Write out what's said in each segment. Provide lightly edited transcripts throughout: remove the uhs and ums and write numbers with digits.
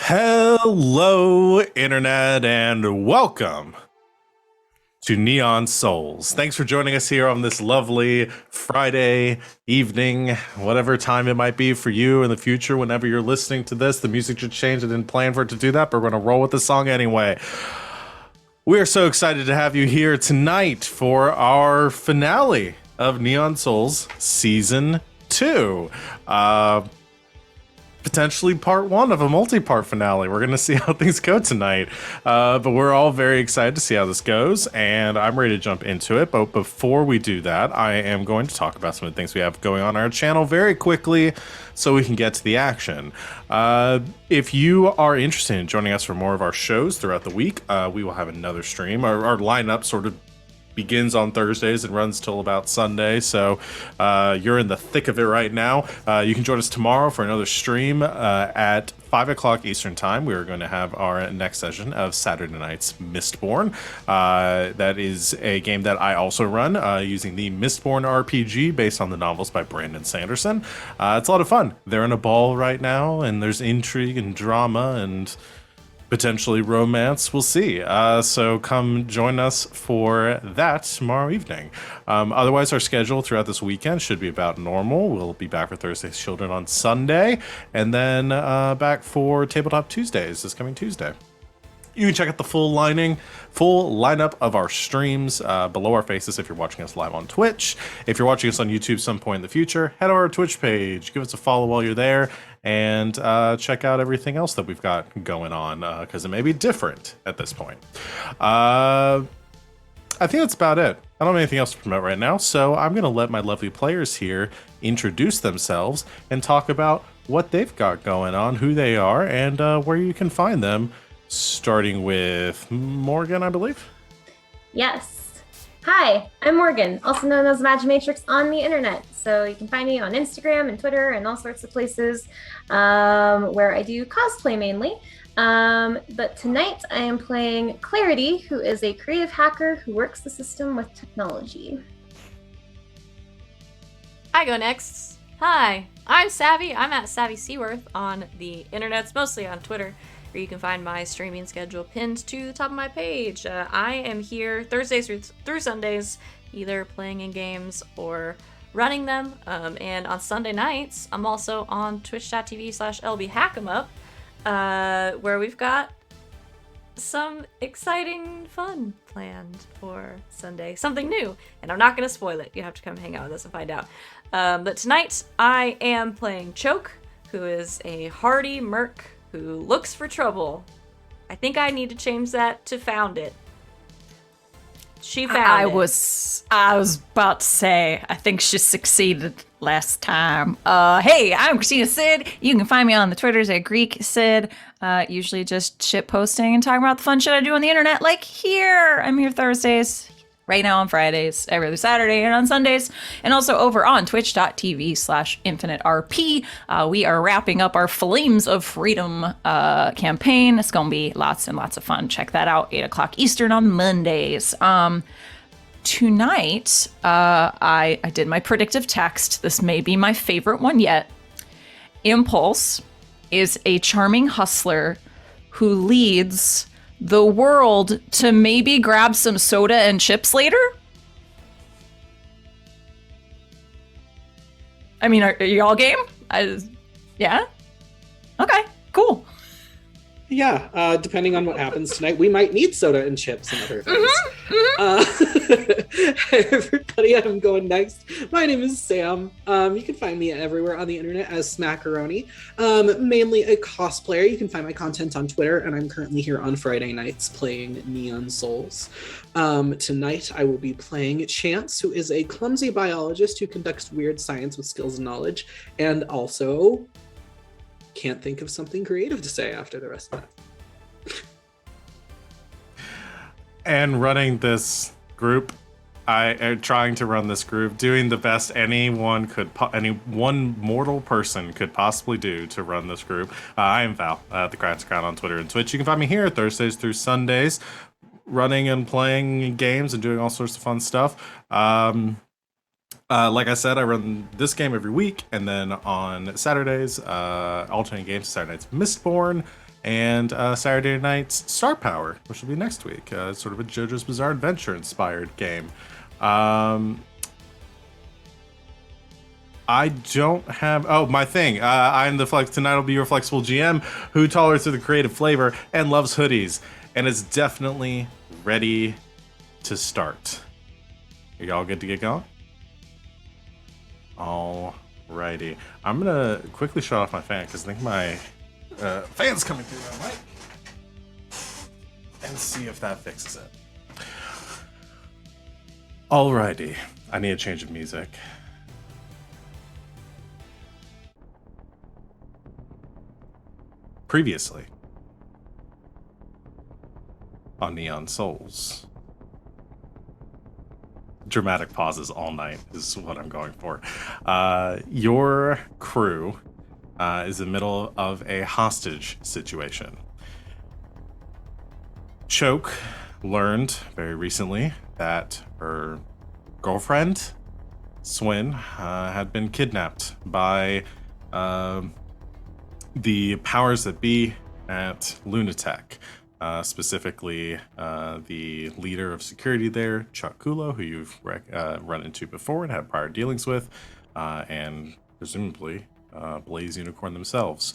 Hello, Internet, and welcome to Neon Souls. Thanks for joining us here on this lovely Friday evening, whatever time it might be for you in the future. Whenever you're listening to this, the music should change. I didn't plan for it to do that, but we're going to roll with the song anyway. We are so excited to have you here tonight for our finale of Neon Souls Season 2. Potentially part one of a multi-part finale. We're going to see how things go tonight. But we're all very excited to see how this goes, and I'm ready to jump into it. But before we do that, I am going to talk about some of the things we have going on our channel very quickly so we can get to the action. If you are interested in joining us for more of our shows throughout the week, we will have another stream. Our lineup sort of begins on Thursdays and runs till about Sunday, so you're in the thick of it right now. You can join us tomorrow for another stream at 5 o'clock Eastern Time. We are going to have our next session of Saturday Night's Mistborn. That is a game that I also run using the Mistborn RPG based on the novels by Brandon Sanderson. It's a lot of fun. They're in a ball right now, and there's intrigue and drama and potentially romance. We'll see. So come join us for that tomorrow evening. Otherwise, our schedule throughout this weekend should be about normal. We'll be back for Thursday's Children on Sunday, and then back for Tabletop Tuesdays this coming Tuesday. You can check out the full lineup of our streams below our faces if you're watching us live on Twitch. If you're watching us on YouTube some point in the future, head to our Twitch page, give us a follow while you're there, and check out everything else that we've got going on, because it may be different at this point. I think that's about it. I don't have anything else to promote right now, so I'm going to let my lovely players here introduce themselves and talk about what they've got going on, who they are, and where you can find them. Starting with Morgan, I believe. Yes. Hi, I'm Morgan, also known as Magimatrix on the internet. So you can find me on Instagram and Twitter and all sorts of places where I do cosplay mainly. But tonight I am playing Clarity, who is a creative hacker who works the system with technology. I go next. Hi, I'm Savvy. I'm at Savvy Seaworth on the internets, mostly on Twitter, where you can find my streaming schedule pinned to the top of my page. I am here Thursdays through Sundays, either playing in games or running them. And on Sunday nights, I'm also on twitch.tv/lbhackemup, where we've got some exciting fun planned for Sunday. Something new. And I'm not going to spoil it. You have to come hang out with us and find out. But tonight, I am playing Choke, who is a hardy merc who looks for trouble. I think I need to change that to found it. She found it. I was about to say, I think she succeeded last time. Hey, I'm Christina Sid. You can find me on the Twitters at Greek Sid. Usually just shit posting and talking about the fun shit I do on the internet, like here. I'm here Thursdays, right now on Fridays, every other Saturday, and on Sundays, and also over on twitch.tv/infiniterp. We are wrapping up our Flames of Freedom campaign. It's going to be lots and lots of fun. Check that out, 8 o'clock Eastern on Mondays. Tonight, I did my predictive text. This may be my favorite one yet. Impulse is a charming hustler who leads the world to maybe grab some soda and chips later? I mean, are you all game? Yeah? Okay, cool. Yeah, depending on what happens tonight, we might need soda and chips and other things. Hey everybody, I'm going next. My name is Sam. You can find me everywhere on the internet as Smackaroni. Mainly a cosplayer. You can find my content on Twitter, and I'm currently here on Friday nights playing Neon Souls. Tonight I will be playing Chance, who is a clumsy biologist who conducts weird science with skills and knowledge, and also can't think of something creative to say after the rest of that. And running this group, I am trying to run this group, doing the best any one mortal person could possibly do to run this group. I am Val, the Crafts Crown on Twitter and Twitch. You can find me here Thursdays through Sundays, running and playing games and doing all sorts of fun stuff. Like I said, I run this game every week, and then on Saturdays, alternating games, Saturday night's Mistborn, and Saturday Night's Star Power, which will be next week. Sort of a JoJo's Bizarre Adventure inspired game. I don't have... Oh, my thing. I'm the Flex. Tonight will be your flexible GM who tolerates the creative flavor and loves hoodies and is definitely ready to start. Are y'all good to get going? Alrighty. I'm going to quickly shut off my fan because I think my fan's coming through my mic. And see if that fixes it. Alrighty. I need a change of music. Previously on Neon Souls. Dramatic pauses all night is what I'm going for. Your crew is in the middle of a hostage situation. Choke learned very recently that her girlfriend, Swin, had been kidnapped by the powers that be at Lunatech, specifically the leader of security there, Chuck Kulo, who you've run into before and had prior dealings with, and presumably Blaze Unicorn themselves.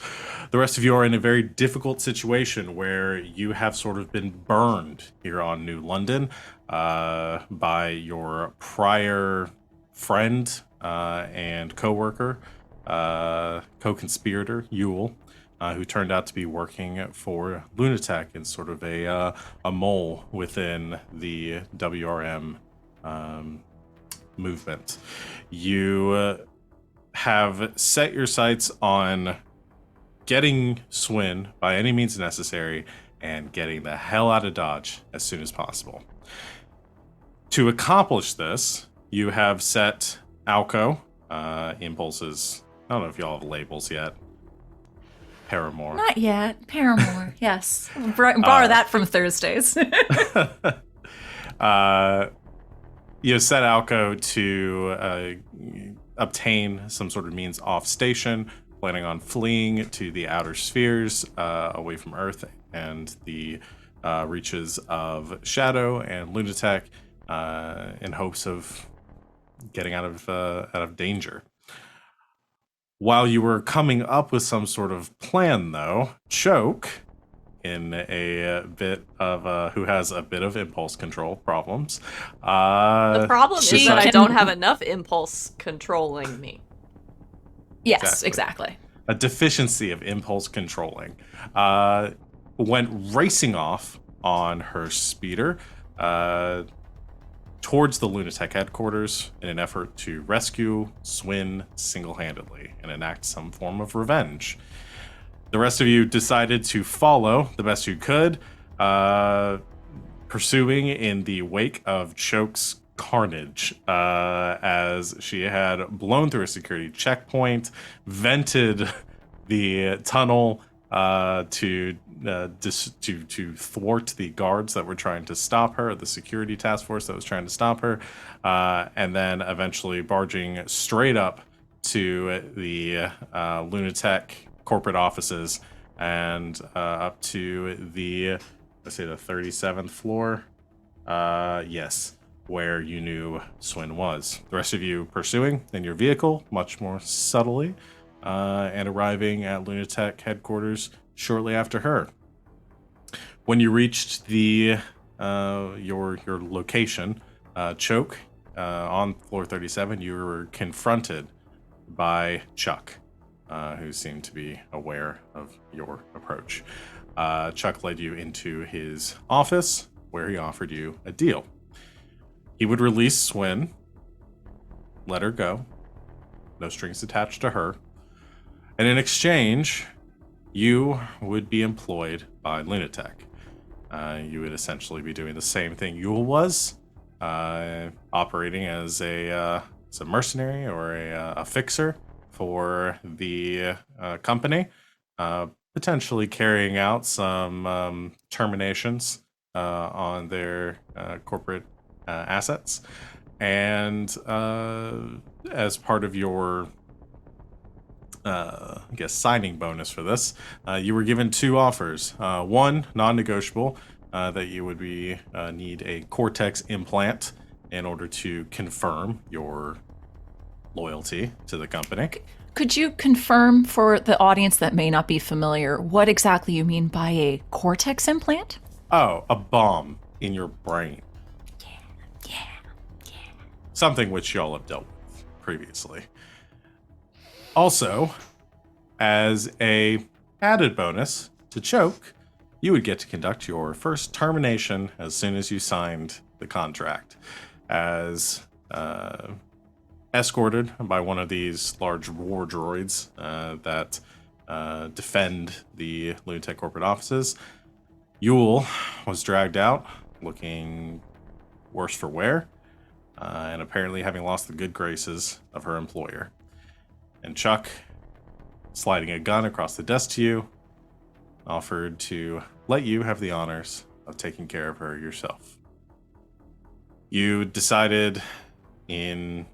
The rest of you are in a very difficult situation where you have sort of been burned here on New London by your prior friend and co-worker, co-conspirator, Yule, who turned out to be working for Lunatech in sort of a mole within the WRM movement. You have set your sights on getting Swin by any means necessary and getting the hell out of Dodge as soon as possible. To accomplish this, you have set Alco, Impulse's... I don't know if y'all have labels yet. Paramore. Not yet. Paramore, yes. Borrow that from Thursdays. You set Alco to obtain some sort of means off station, planning on fleeing to the outer spheres away from Earth and the reaches of Shadow and Lunatech in hopes of getting out of danger. While you were coming up with some sort of plan, though, Choke, in a bit of who has a bit of impulse control problems. The problem is that I don't have enough impulse controlling me. Yes, exactly. A deficiency of impulse controlling. Went racing off on her speeder towards the Lunatech headquarters in an effort to rescue Swin single-handedly and enact some form of revenge. The rest of you decided to follow the best you could, pursuing in the wake of Choke's carnage, as she had blown through a security checkpoint, vented the tunnel to thwart the guards that were trying to stop her, the security task force that was trying to stop her, and then eventually barging straight up to the Lunatech corporate offices and up to the, let's say, the 37th floor. Yes, where you knew Swin was. The rest of you pursuing in your vehicle, much more subtly, and arriving at Lunatech headquarters shortly after her. When you reached the your location, Choke, on floor 37, you were confronted by Chuck, who seemed to be aware of your approach. Chuck led you into his office, where he offered you a deal. He would release Swin, let her go, no strings attached to her, and in exchange, you would be employed by Lunatech. You would essentially be doing the same thing Yule was, operating as a mercenary or a fixer for the company, potentially carrying out some terminations on their corporate assets. And as part of your I guess, signing bonus for this. You were given 2 offers. One, non-negotiable, that you would need a Cortex implant in order to confirm your loyalty to the company. Could you confirm for the audience that may not be familiar what exactly you mean by a cortex implant? Oh, a bomb in your brain. Yeah. Something which y'all have dealt with previously. Also, as a added bonus to Choke, you would get to conduct your first termination as soon as you signed the contract, as escorted by one of these large war droids that defend the Lunatic corporate offices. Yule was dragged out, looking worse for wear, and apparently having lost the good graces of her employer. And Chuck, sliding a gun across the desk to you, offered to let you have the honors of taking care of her yourself. You decided in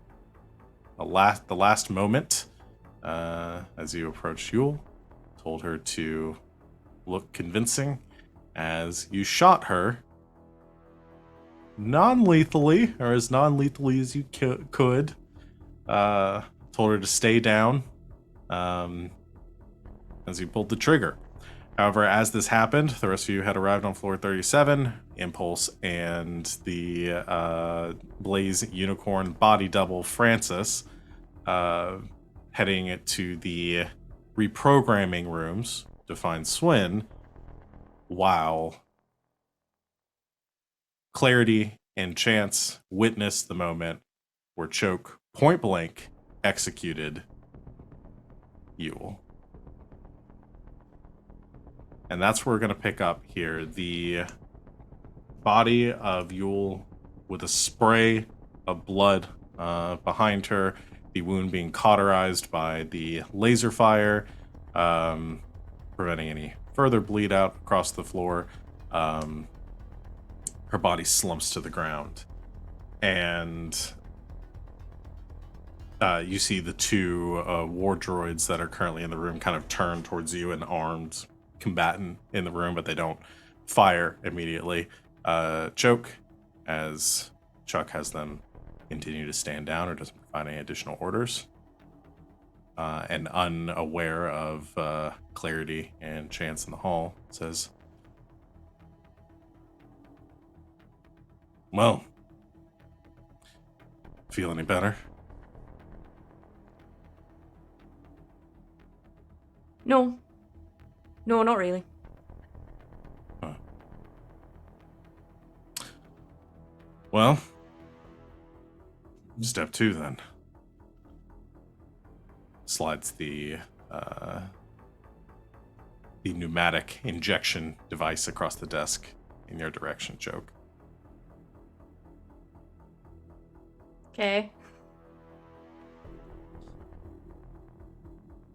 the last moment, as you approached Yule, told her to look convincing as you shot her non-lethally, or as non-lethally as you could. Told her to stay down as you pulled the trigger. However, as this happened, the rest of you had arrived on floor 37. Impulse and the Blaze Unicorn body double Francis heading to the reprogramming rooms to find Swin, while Clarity and Chance witnessed the moment where Choke point blank executed Yule. And that's where we're going to pick up here. The body of Yule with a spray of blood behind her, the wound being cauterized by the laser fire, preventing any further bleed out across the floor. Her body slumps to the ground. And you see the 2 war droids that are currently in the room kind of turn towards you, an armed combatant in the room, but they don't fire immediately. Choke, as Chuck has them continue to stand down or doesn't provide any additional orders. And unaware of Clarity and Chance in the hall, says, "Well, feel any better?" No. No, not really. Huh. Well, step 2 then. Slides the pneumatic injection device across the desk in your direction, Choke. Okay.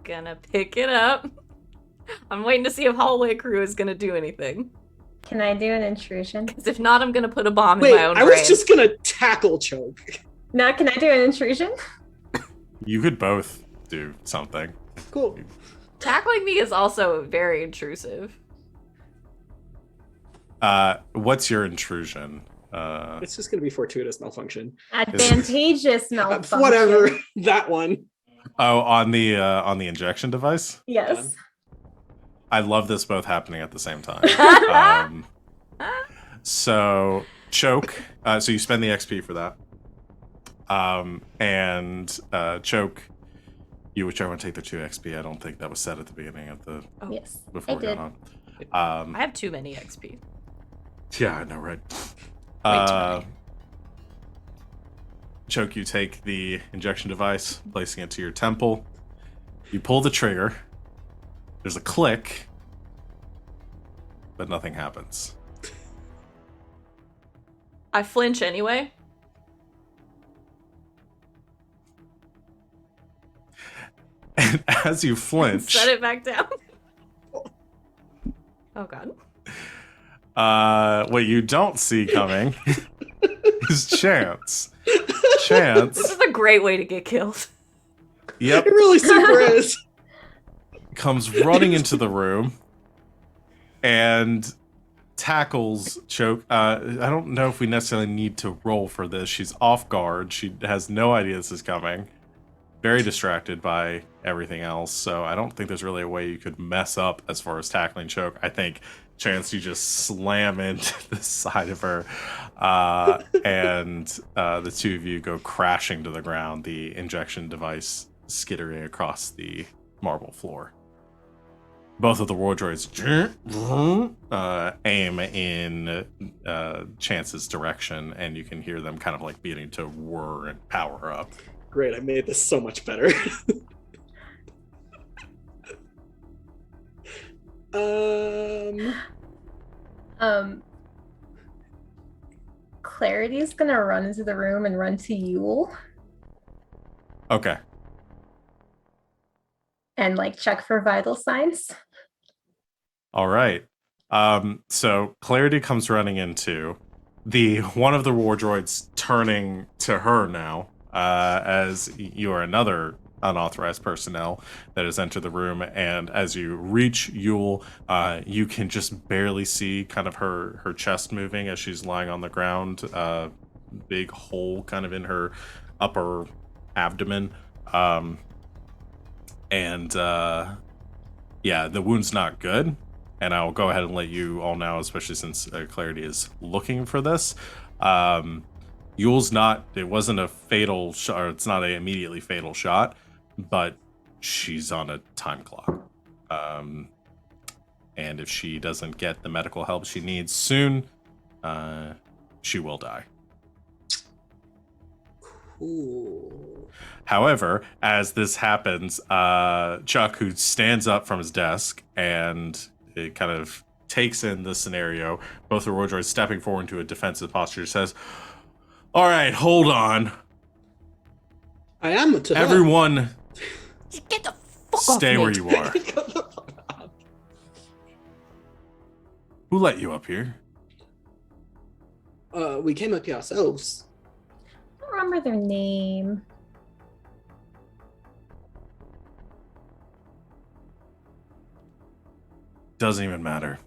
Gonna pick it up. I'm waiting to see if Hallway Crew is gonna do anything. Can I do an intrusion? Because if not, I'm gonna put a bomb Wait, in my own I brain. was just gonna tackle Choke. Now, can I do an intrusion? You could both do something. Cool. Tackling me is also very intrusive. What's your intrusion? It's just gonna be fortuitous malfunction. Advantageous malfunction. Whatever. That one. Oh, on the injection device? Yes. I love this both happening at the same time. So Choke, so you spend the XP for that. And Choke, you whichever one take the 2 XP. I don't think that was said at the beginning of the Yes. before I we got did. on. I have too many XP. Yeah, I know, right? Way too many. Choke, you take the injection device, placing it to your temple. You pull the trigger. There's a click, but nothing happens. I flinch anyway. And as you flinch, Set it back down. Oh god. what you don't see coming is Chance. Chance. This is a great way to get killed. Yep. It really super is. comes running into the room and tackles Choke. I don't know if we necessarily need to roll for this. She's off guard. She has no idea this is coming. Very distracted by everything else. So I don't think there's really a way you could mess up as far as tackling Choke. I think chance you just slam into the side of her, and the two of you go crashing to the ground, the injection device skittering across the marble floor. Both of the war droids aim in Chance's direction, and you can hear them kind of like beginning to whir and power up. Great, I made this so much better. Clarity's gonna run into the room and run to Yule Okay. and like check for vital signs. All right. So Clarity comes running into one of the war droids turning to her now, as you are another unauthorized personnel that has entered the room, and as you reach Yule, you can just barely see kind of her chest moving as she's lying on the ground, big hole kind of in her upper abdomen, and yeah, the wound's not good. And I'll go ahead and let you all know, especially since Clarity is looking for this. Yule's it wasn't a fatal shot, or it's not an immediately fatal shot, but she's on a time clock. And if she doesn't get the medical help she needs soon, she will die. Cool. However, as this happens, Chuck, who stands up from his desk and it kind of takes in the scenario, both the war droids stepping forward into a defensive posture, says, "All right, hold on. I am to Everyone, Get the fuck off stay me. where you are. Who let you up here?" We came up here ourselves. I don't remember their name. Doesn't even matter.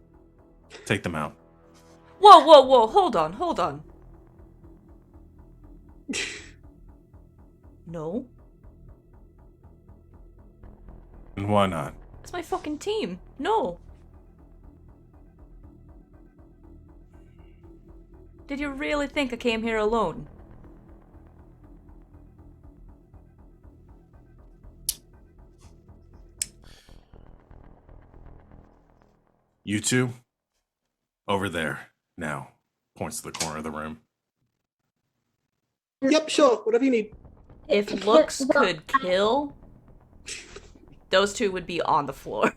Take them out. Whoa, whoa, whoa, hold on. No, And why not? it's my fucking team. No. Did you really think I came here alone? You two, over there, now. Points to the corner of the room. Yep, sure. Whatever you need. If looks could kill, those two would be on the floor.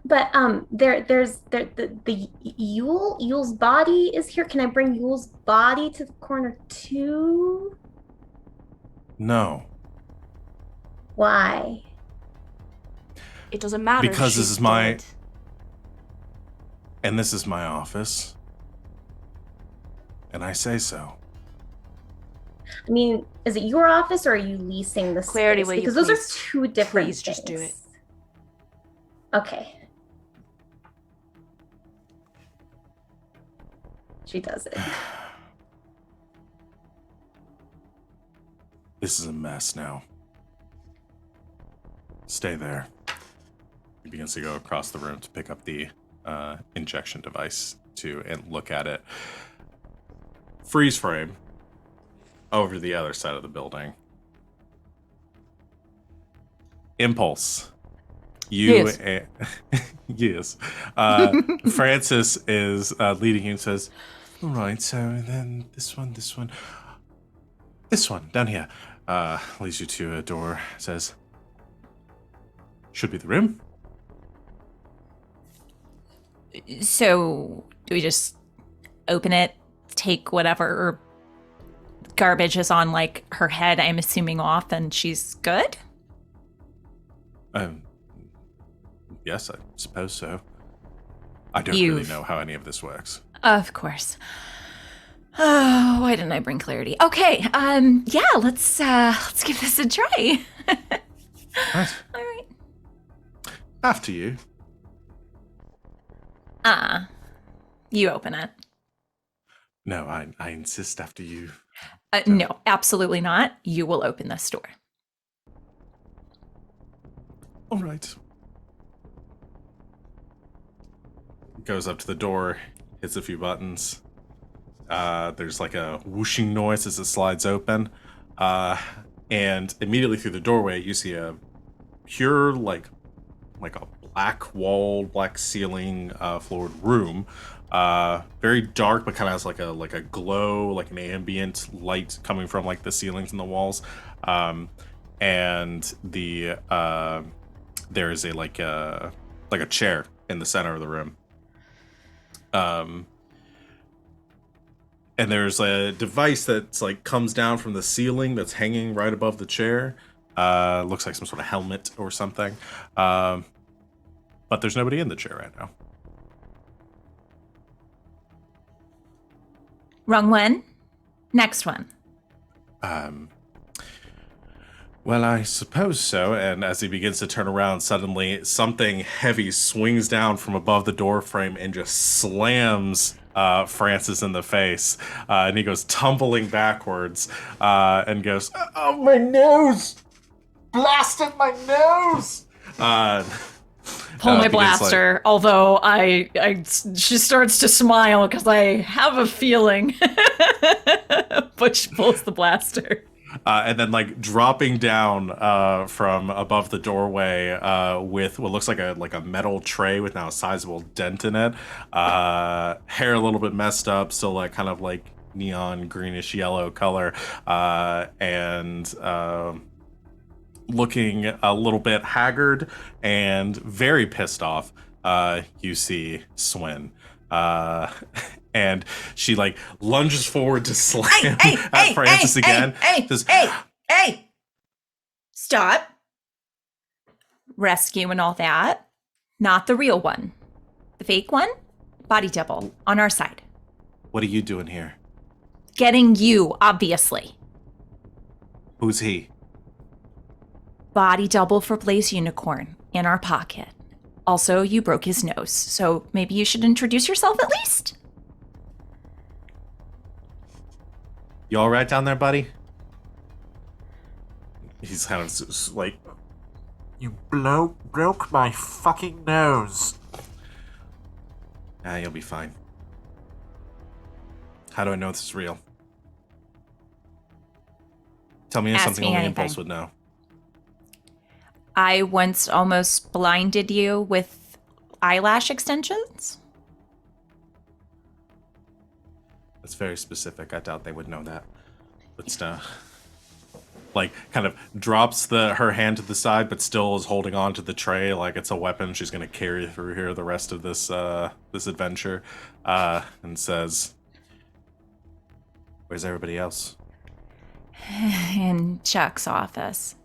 But there's the Yule's body is here. Can I bring Yule's body to the corner too? No. Why? It doesn't matter. Because this she's is my- dead. And this is my office. And I say so. I mean, is it your office or are you leasing the Clarity, space? will you Because those please- are two different please just do things. it. Okay. She does it. This is a mess now. Stay there. He begins to go across the room to pick up the injection device and look at it. Freeze frame over the other side of the building. Impulse. You Yes. yes. Francis is leading you and says, "All right, so then this one down here." Leads you to a door. Says, "Should be the room." So, do we just open it, take whatever garbage is on, like, her head, I'm assuming, off, and she's good? Yes, I suppose so. I don't You've- really know how any of this works. Of course. Oh, why didn't I bring clarity? Okay, yeah, let's give this a try. Right. All right. After you. You open it. No, I insist after you. No, absolutely not. You will open this door. All right. Goes up to the door, hits a few buttons. There's like a whooshing noise as it slides open. And immediately through the doorway, you see a pure, like a black wall, black ceiling, floored room. Very dark, but kind of has like a glow, like an ambient light coming from like the ceilings and the walls. And there is a chair in the center of the room. And there's a device that's like comes down from the ceiling that's hanging right above the chair. Looks like some sort of helmet or something. But there's nobody in the chair right now. Wrong one. Next one. Well, I suppose so. And as he begins to turn around, suddenly something heavy swings down from above the door frame and just slams Francis in the face. And he goes tumbling backwards and goes, "Oh, my nose! Blasted my nose!" Pull my begins, blaster, although she starts to smile because I have a feeling. But she pulls the blaster. And then, like, dropping down from above the doorway with what looks like a metal tray with now a sizable dent in it. Hair a little bit messed up, still like kind of like neon greenish yellow color, and looking a little bit haggard and very pissed off. You see Swin. And she like lunges forward to slam at Francis again. Hey! Stop. Rescue and all that. Not the real one. The fake one? Body double on our side. What are you doing here? Getting you, obviously. Who's he? Body double for Blaze Unicorn in our pocket. Also, you broke his nose, so maybe you should introduce yourself at least. You all right down there, buddy? He's kind of like, You broke my fucking nose. you'll be fine. How do I know this is real? Tell me Ask something me only anything. Impulse would know. I once almost blinded you with eyelash extensions. That's very specific. I doubt they would know that. But like kind of drops her hand to the side, but still is holding on to the tray like it's a weapon she's gonna carry through here the rest of this this adventure, and says, "Where's everybody else?" In Chuck's office.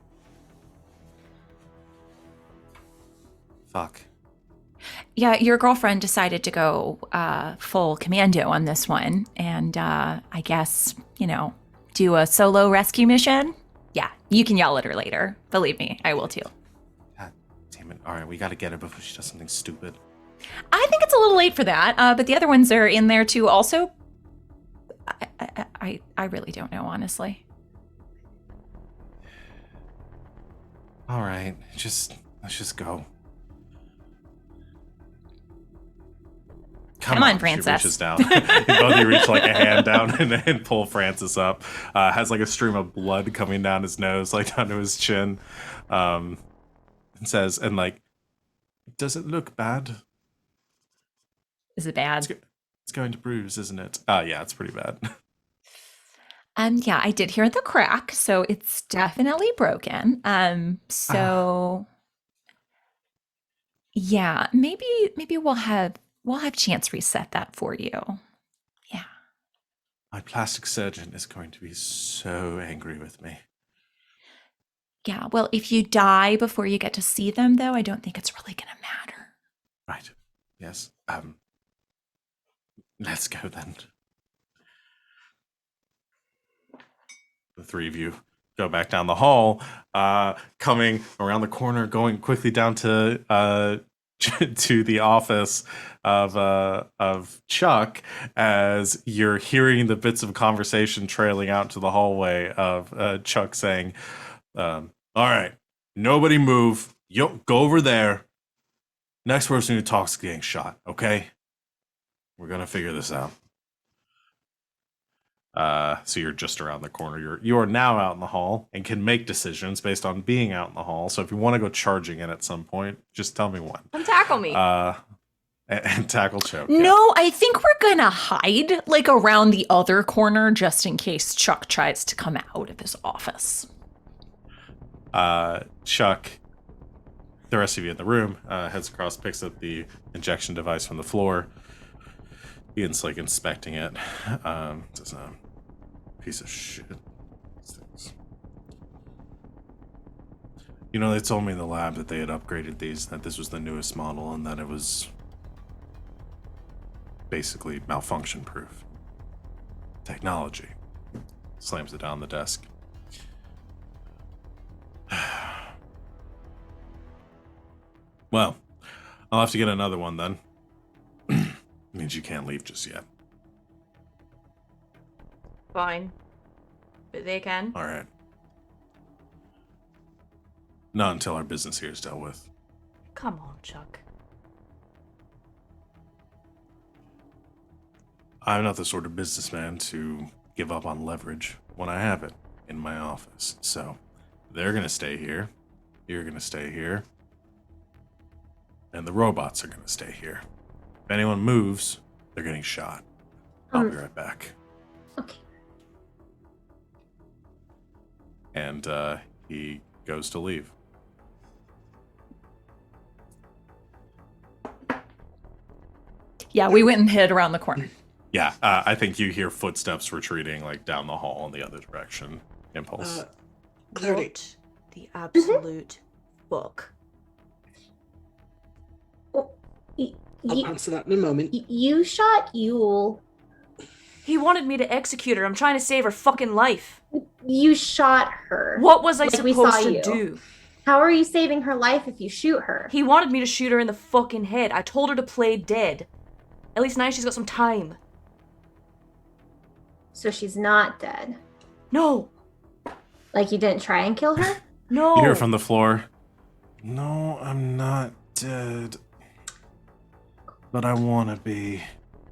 Fuck. Yeah, your girlfriend decided to go full commando on this one, and I guess, do a solo rescue mission. Yeah, you can yell at her later. Believe me, I will too. God damn it. All right, we gotta get her before she does something stupid. I think it's a little late for that, but the other ones are in there too. Also, I really don't know, honestly. All right, let's just go. Come on, She Francis. reaches down. And both of you reach like a hand down and pull Francis up. Has like a stream of blood coming down his nose, like down to his chin. And says, and like, does it look bad? Is it bad? It's going to bruise, isn't it? Yeah, it's pretty bad. Yeah, I did hear the crack, so it's definitely broken. Yeah, maybe we'll have Chance reset that for you. Yeah. My plastic surgeon is going to be so angry with me. Yeah, well, if you die before you get to see them, though, I don't think it's really gonna matter. Right. Yes. Let's go then. The three of you go back down the hall, coming around the corner, going quickly down to to the office of Chuck, as you're hearing the bits of conversation trailing out to the hallway of Chuck saying, "All right, nobody move. Yo, go over there. Next person who talks is getting shot. Okay, we're gonna figure this out." So you're just around the corner. You are now out in the hall and can make decisions based on being out in the hall. So if you want to go charging in at some point, just tell me when. Come tackle me. And tackle Choke. No, I think we're gonna hide like around the other corner just in case Chuck tries to come out of his office. Chuck, the rest of you in the room, heads across, picks up the injection device from the floor. Ian's like inspecting it. It's a piece of shit. You know, they told me in the lab that they had upgraded these, that this was the newest model, and that it was basically malfunction proof. Technology. Slams it down the desk. Well, I'll have to get another one then. Means you can't leave just yet. Fine. But they can. All right. Not until our business here is dealt with. Come on, Chuck. I'm not the sort of businessman to give up on leverage when I have it in my office. So, they're gonna stay here. You're gonna stay here. And the robots are gonna stay here. If anyone moves, they're getting shot. I'll be right back. Okay. And he goes to leave. Yeah, we went and hid around the corner. Yeah, I think you hear footsteps retreating like down the hall in the other direction. Impulse. Clarity. What the absolute fuck? I'll answer that in a moment. You shot Yule. He wanted me to execute her. I'm trying to save her fucking life. You shot her. What was I Like we saw supposed to you. do? How are you saving her life if you shoot her? He wanted me to shoot her in the fucking head. I told her to play dead. At least now she's got some time. So she's not dead. No. Like you didn't try and kill her? No. You hear from the floor. No, I'm not dead. But I want to be.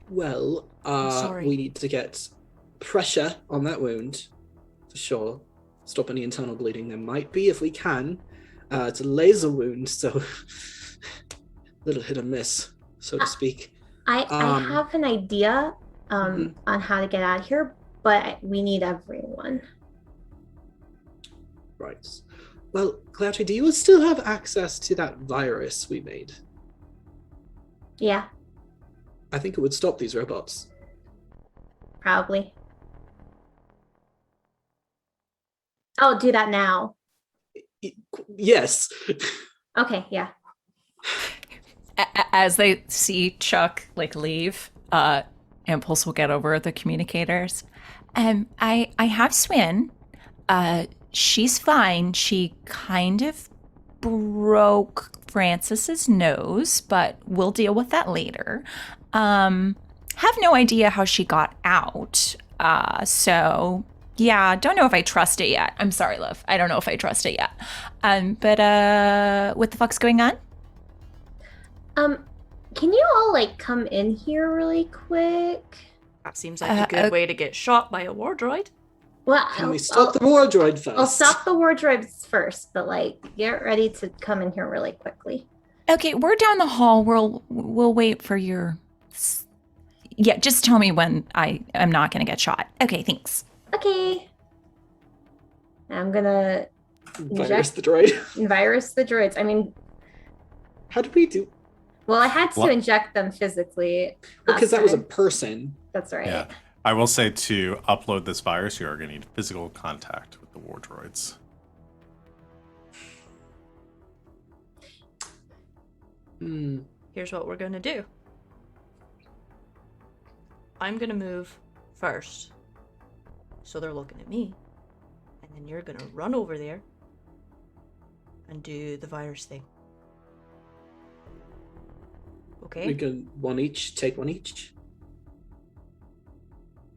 Well, sorry. we need to get pressure on that wound, for sure. Stop any internal bleeding there might be, if we can. It's a laser wound, so little hit and miss, so to speak. I have an idea on how to get out of here, but we need everyone. Right. Well, Clarity, do you still have access to that virus we made? Yeah, I think it would stop these robots. probably. I'll do that now. Yes. Okay, yeah. As they see Chuck like leave, Impulse will get over the communicators. I have Swin. She's fine. She kind of broke Francis's nose, but we'll deal with that later. Have no idea how she got out. So yeah, don't know if I trust it yet. I'm sorry, love. I don't know if I trust it yet. But what the fuck's going on? Can you all like come in here really quick? That seems like a good way to get shot by a war droid. Well, Can we stop the war droid first? I'll stop the wardrobes first, but like get ready to come in here really quickly. Okay, we're down the hall. We'll wait for your. Yeah, just tell me when I'm not gonna get shot. Okay, thanks. Okay. I'm gonna Virus the droid. virus the droids. I mean, How did we do? well, I had to What? inject them physically. Because that was a time. person. That's right. Yeah. I will say to upload this virus, you are going to need physical contact with the war droids. Here's what we're gonna do. I'm gonna move first. So they're looking at me. And then you're gonna run over there and do the virus thing. Okay? We can one each, take one each.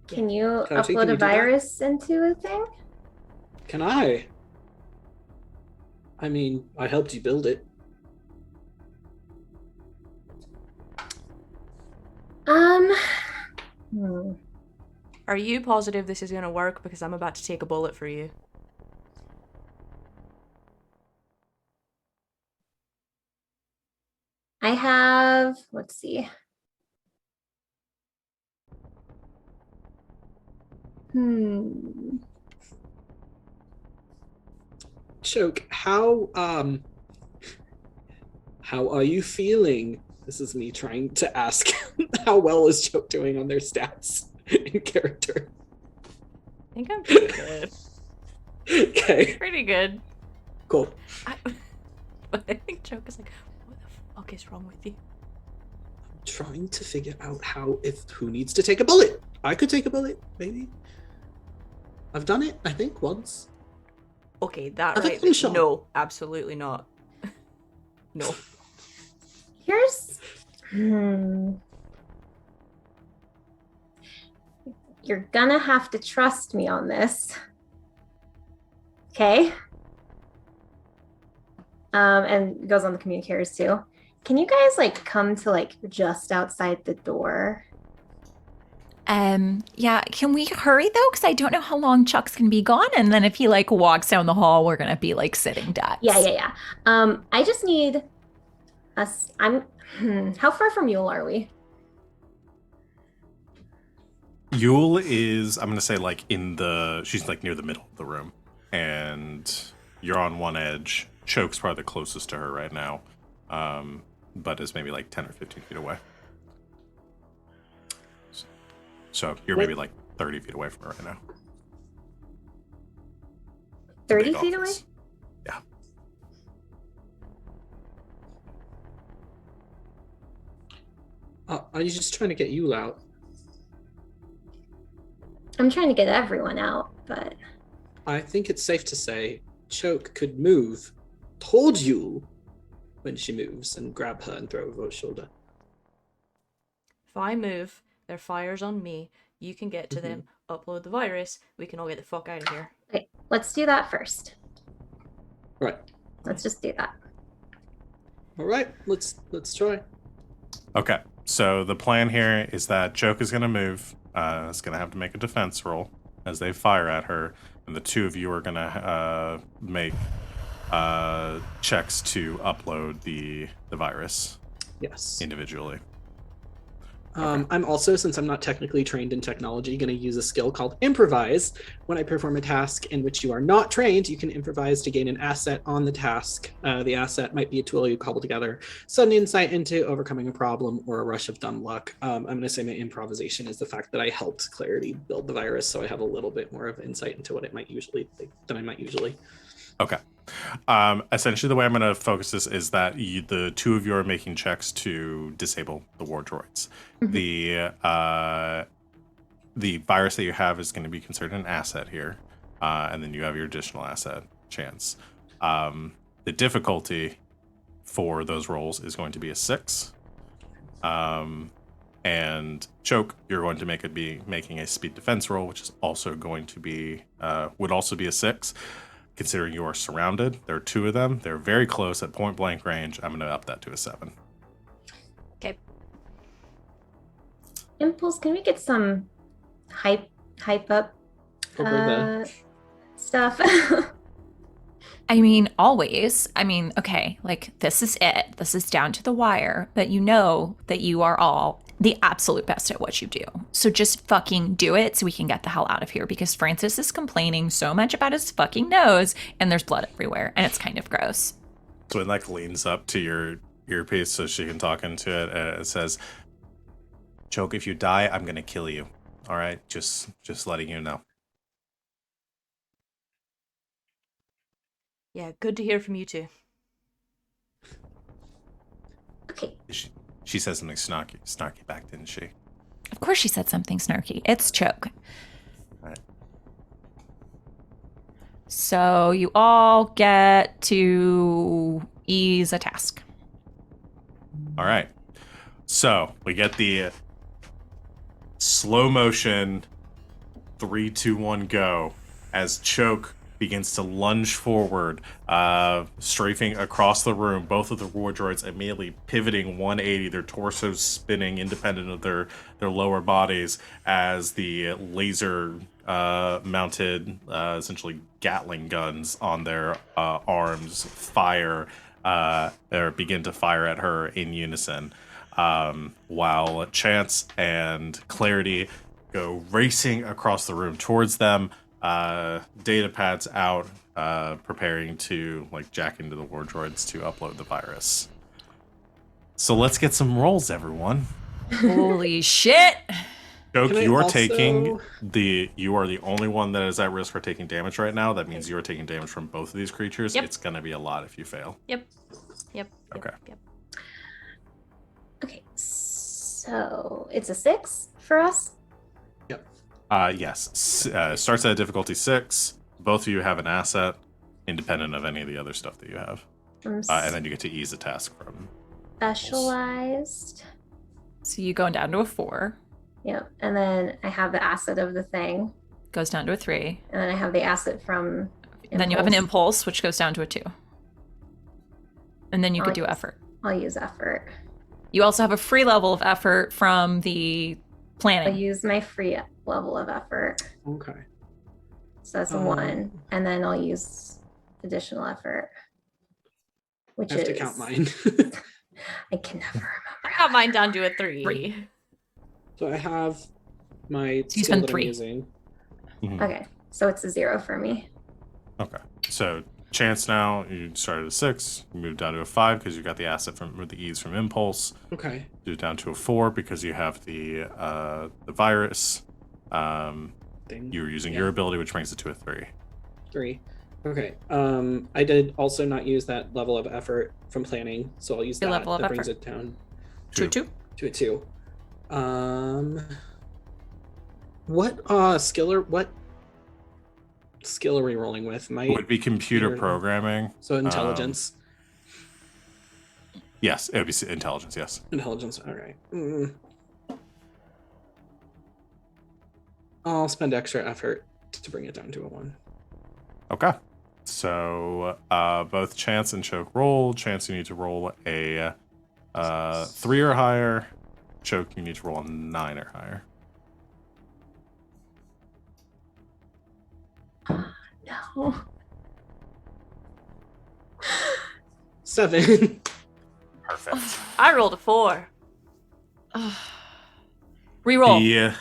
Can you Cody, upload can you a do that? virus into a thing? Can I? I mean, I helped you build it. Hmm. Are you positive this is gonna work? Because I'm about to take a bullet for you. I have, let's see. Choke, how are you feeling? This is me trying to ask how well is Choke doing on their stats in character. I think I'm pretty good. Okay, Pretty good. cool. But I think Joke is like, what the fuck is wrong with you? Trying to figure out who needs to take a bullet. I could take a bullet, maybe. I've done it, I think, once. Okay, that Have a right. gunshot. No, absolutely not. No. Here's You're gonna have to trust me on this. Okay? And it goes on the communicators too. Can you guys like come to like just outside the door? Yeah, can we hurry though? Because I don't know how long Chuck's gonna be gone, and then if he like walks down the hall, we're gonna be like sitting ducks. Yeah. I just need us. How far from Yule are we? Yule is, I'm going to say, like, she's, like, near the middle of the room. And you're on one edge. Choke's probably the closest to her right now. But is maybe, like, 10 or 15 feet away. So you're maybe, like, 30 feet away from her right now. 30 Big feet away? office. Yeah. Are you just trying to get Yule out? I'm trying to get everyone out, but I think it's safe to say Choke could move towards Yule when she moves and grab her and throw over her shoulder. If I move, their fire's on me. You can get to Mm-hmm. them, upload the virus. We can all get the fuck out of here. okay, let's do that first. Right. Let's just do that. All right. Let's try. Okay. So the plan here is that Choke is going to move. Is going to have to make a defense roll as they fire at her. And the two of you are going to make checks to upload the virus Yes. individually. I'm also, since I'm not technically trained in technology, going to use a skill called improvise. When I perform a task in which you are not trained, you can improvise to gain an asset on the task. The asset might be a tool you cobble together, sudden insight into overcoming a problem, or a rush of dumb luck. I'm going to say my improvisation is the fact that I helped Clarity build the virus, so I have a little bit more of insight into what it might usually than I might usually. Okay. Essentially, the way I'm going to focus this is that the two of you are making checks to disable the war droids. The virus that you have is going to be considered an asset here, and then you have your additional asset chance. The difficulty for those rolls is going to be a 6. And Choke, you're going to be making a speed defense roll, which is also going to be would also be a 6. Considering you are surrounded, there are 2 of them. They're very close at point blank range. I'm going to up that to a 7. Okay. Impulse, can we get some hype up Over stuff? I mean, always. I mean, okay, like this is it. This is down to the wire. But you know that you are all the absolute best at what you do. So just fucking do it so we can get the hell out of here because Francis is complaining so much about his fucking nose and there's blood everywhere and it's kind of gross. So it like leans up to your earpiece so she can talk into it. And it says, Choke, if you die, I'm going to kill you. All right? Just letting you know. Yeah, good to hear from you two. Okay. She said something snarky back, didn't she? Of course she said something snarky. It's Choke. All right. So you all get to ease a task. All right. So we get the slow motion 3, 2, 1, go as Choke begins to lunge forward, strafing across the room. Both of the war droids immediately pivoting 180, their torsos spinning independent of their lower bodies as the laser mounted essentially Gatling guns on their arms fire or begin to fire at her in unison, while Chance and Clarity go racing across the room towards them. Data pads out, preparing to jack into the war droids to upload the virus. So let's get some rolls, everyone. Holy shit! Joke, Can I you are also- taking you are the only one that is at risk for taking damage right now. That means you are taking damage from both of these creatures. Yep. It's gonna be a lot if you fail. Yep. Okay. Okay, so it's a 6 for us. Yes. Starts at difficulty 6. Both of you have an asset, independent of any of the other stuff that you have. I'm And then you get to ease a task from. specialized. So you going down to a 4, Yep, and then I have the asset of the thing, goes down to a 3. and then I have the asset from. Then you have an impulse, which goes down to a 2. And then you could do effort. I'll use effort. You also have a free level of effort from the I'll planning. use my free level of effort. Okay. So that's a 1, and then I'll use additional effort, which I have is to count mine. I can never remember. I got mine down to a 3. 3. So I have my So you skill spend that I'm 3. using. Okay, so it's a 0 for me. Okay. So Chance now, you started at a 6, you moved down to a 5 because you got the asset from the ease from impulse. Okay. You down to a 4 because you have the virus. Thing. You were using your ability, which brings it to a 3. 3. Okay. I did also not use that level of effort from planning, so I'll use Your that. level of That brings effort. it down To a 2. to a 2. What skill are we rolling with? It would be computer Computer- programming. So intelligence. Yes, it would be intelligence. Yes. Intelligence. All right. I'll spend extra effort to bring it down to a 1. Okay. So both Chance and Choke roll. Chance, you need to roll a 3 or higher. Choke, you need to roll a 9 or higher. No. 7. Perfect. I rolled a 4. Reroll. Yeah.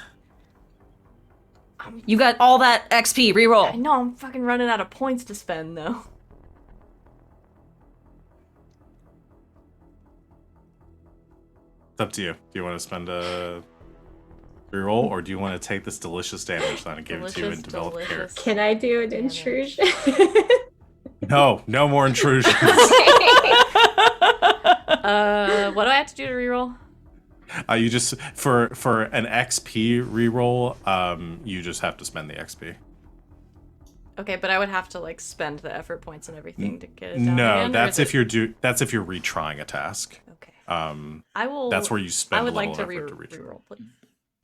You got all that XP. I Reroll. know I'm fucking running out of points to spend though. It's up to you. Do you want to spend a reroll, or do you want to take this delicious damage then and give it to you and develop care? Delicious. Can I do an Damn it. intrusion? No more intrusions. What do I have to do to reroll? You just for an XP reroll, you just have to spend the XP. Okay, but I would have to spend the effort points and everything to get it down No, again, or that's is if you're retrying a task. Okay. I will. That's where you spend I would a like level to of effort to retry. reroll, please.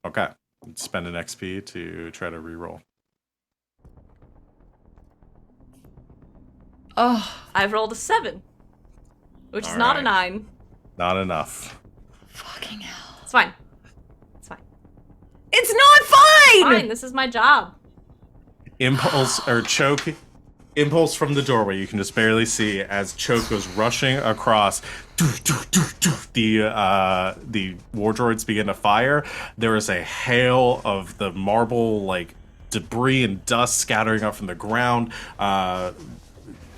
Okay, spend an XP to try to reroll. Oh, I've rolled a 7, which is All not a right. 9. Not enough. fucking hell. It's fine. It's fine. It's not fine! Fine. This is my job. Impulse or Choke. Impulse from the doorway. You can just barely see as Choke goes rushing across. The war droids begin to fire. There is a hail of the marble debris and dust scattering up from the ground.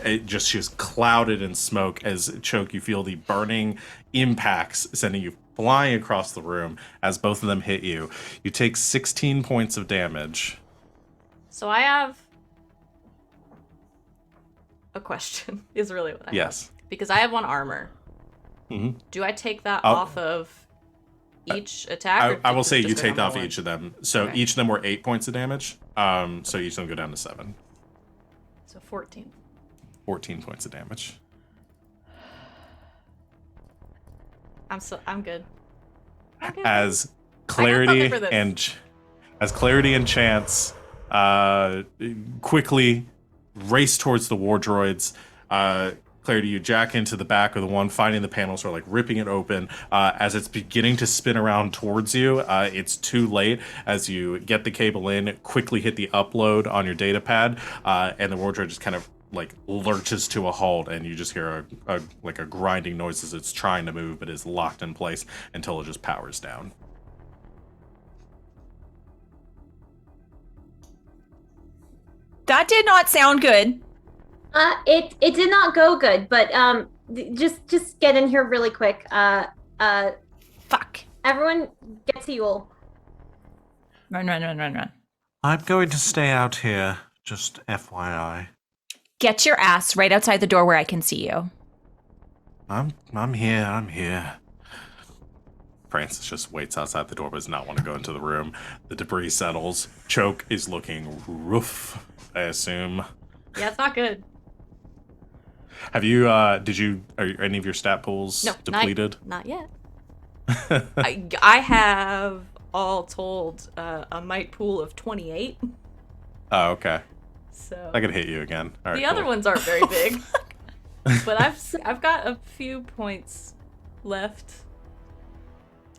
It just is clouded in smoke as Choke, you feel the burning impacts sending you flying across the room as both of them hit you. You take 16 points of damage. So I have a question. Is really what I have. Yes. Because I have 1 armor. Mhm. Do I take that I'll- off of each attack? or I will does it say you just go take down off by 1? each of them. So Okay. each of them were 8 points of damage. So each of them go down to 7. So 14. 14 points of damage. I'm good. Okay. As Clarity and Chance quickly race towards the war droids. Clarity, you jack into the back of the one, finding the panels, or like ripping it open. As it's beginning to spin around towards you, it's too late. As you get the cable in, quickly hit the upload on your data pad, and the war droid just kind of like lurches to a halt, and you just hear a grinding noise as it's trying to move, but is locked in place until it just powers down. That did not sound good. It did not go good, but just get in here really quick. Fuck. Everyone get to Yule. Run. I'm going to stay out here, just FYI. Get your ass right outside the door where I can see you. I'm here. Francis just waits outside the door but does not want to go into the room. The debris settles. Choke is looking rough, I assume. Yeah, it's not good. Have you, are any of your stat pools depleted? Not yet. I have, all told, a might pool of 28. Oh, okay. So I could hit you again. All right, the other cool. ones aren't very big. But I've got a few points left.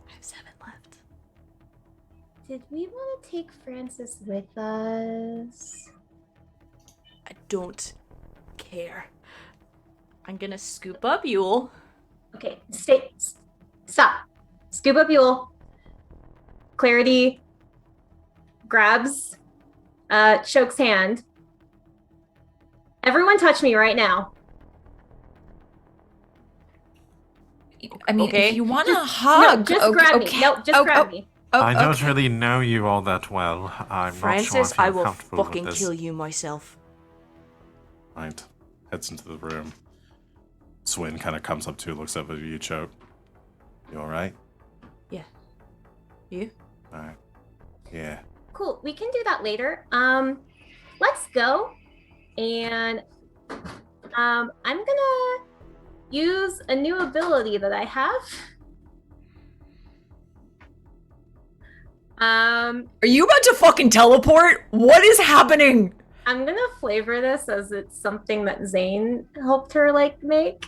I have 7 left. Did we want to take Francis with us? I don't care. I'm gonna scoop up Yule. Okay, stop. Scoop up Yule. Clarity grabs Choke's hand. Everyone touch me right now. I mean, Okay. if you want to No, hug, just grab me. No, just grab me. I don't really know you all that well. I'm Francis, not sure I I feel will comfortable fucking with this. kill you myself. Right. Heads into the room. Swin kind of comes up to you, looks up at you, Choke. You alright? Yeah. You? Alright. Yeah. Cool. We can do that later. Let's go. And I'm gonna use a new ability that I have. Are you about to fucking teleport? What is happening? I'm gonna flavor this as it's something that Zane helped her make.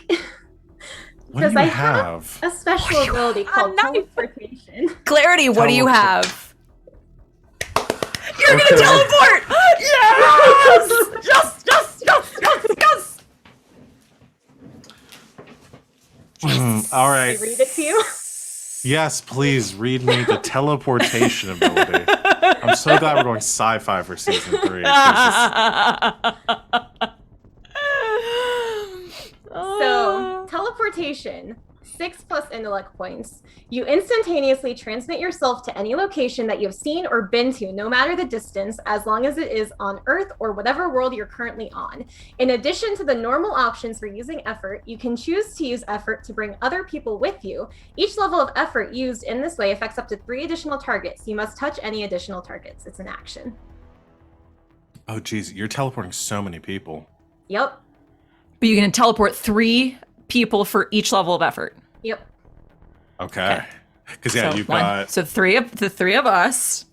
What do you I have? a special ability called teleportation. Clarity, what do you Teleport. have? You're gonna teleport! Yes! Yes! All right. I read it to you. Yes, please read me the teleportation ability. I'm so glad we're going sci-fi for season 3. So, teleportation, 6+ intellect points. You instantaneously transmit yourself to any location that you've seen or been to, no matter the distance, as long as it is on Earth or whatever world you're currently on. In addition to the normal options for using effort, you can choose to use effort to bring other people with you. Each level of effort used in this way affects up to 3 additional targets. You must touch any additional targets. It's an action. Oh, geez, you're teleporting so many people. Yep. But you can teleport 3 people for each level of effort. Yep. Okay. Because yeah, So you've one- got so the three of us,